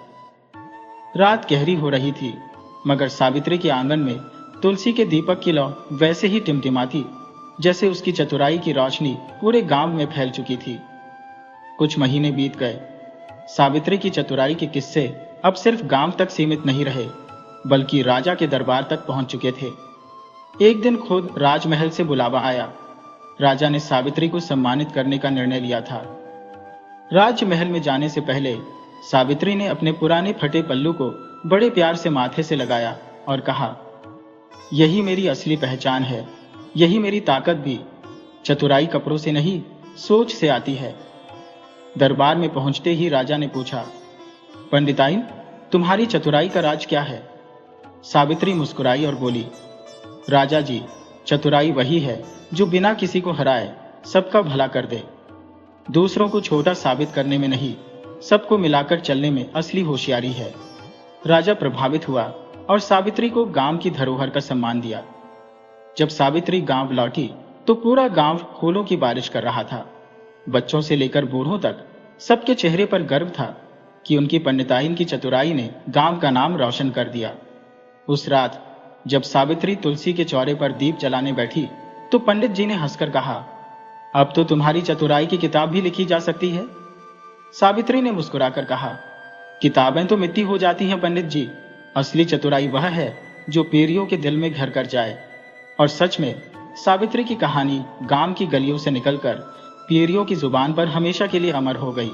रात गहरी हो रही थी, मगर सावित्री के आंगन में तुलसी के दीपक की लौ वैसे ही टिमटिमाती जैसे उसकी चतुराई की रोशनी पूरे गांव में फैल चुकी थी। कुछ महीने बीत गए। सावित्री की चतुराई के किस्से अब सिर्फ गांव तक सीमित नहीं रहे, बल्कि राजा के दरबार तक पहुंच चुके थे। एक दिन खुद राजमहल से बुलावा आया। राजा ने सावित्री को सम्मानित करने का निर्णय लिया था। राजमहल में जाने से पहले सावित्री ने अपने पुराने फटे पल्लू को बड़े प्यार से माथे से लगाया और कहा, यही मेरी असली पहचान है, यही मेरी ताकत भी। चतुराई कपड़ों से नहीं, सोच से आती है। दरबार में पहुंचते ही राजा ने पूछा, पंडिताइन, तुम्हारी चतुराई का राज क्या है? सावित्री मुस्कुराई और बोली, राजा जी, चतुराई वही है जो बिना किसी को हराए सबका भला कर दे। दूसरों को छोटा साबित करने में नहीं, सबको मिलाकर चलने में असली होशियारी है। राजा प्रभावित हुआ और सावित्री को गांव की धरोहर का सम्मान दिया। जब सावित्री गांव लौटी तो पूरा गांव फूलों की बारिश कर रहा था। बच्चों से लेकर बूढ़ों तक सबके चेहरे पर गर्व था कि उनकी पंडिताइन की चतुराई ने गांव का नाम रोशन कर दिया। उस रात जब सावित्री तुलसी के चौरे पर दीप जलाने बैठी तो पंडित जी ने हंसकर कहा, अब तो तुम्हारी चतुराई की किताब भी लिखी जा सकती है। सावित्री ने मुस्कुराकर कहा, किताबें तो मिट्टी हो जाती हैं पंडित जी, असली चतुराई वह है जो पीढ़ियों के दिल में घर कर जाए। और सच में सावित्री की कहानी गांव की गलियों से निकलकर पीढ़ियों की जुबान पर हमेशा के लिए अमर हो गई।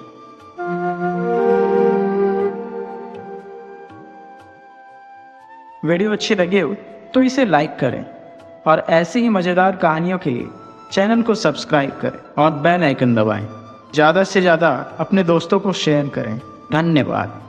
वीडियो अच्छी लगे हो तो इसे लाइक करें और ऐसी ही मज़ेदार कहानियों के लिए चैनल को सब्सक्राइब करें और बेल आइकन दबाएं। ज़्यादा से ज़्यादा अपने दोस्तों को शेयर करें। धन्यवाद।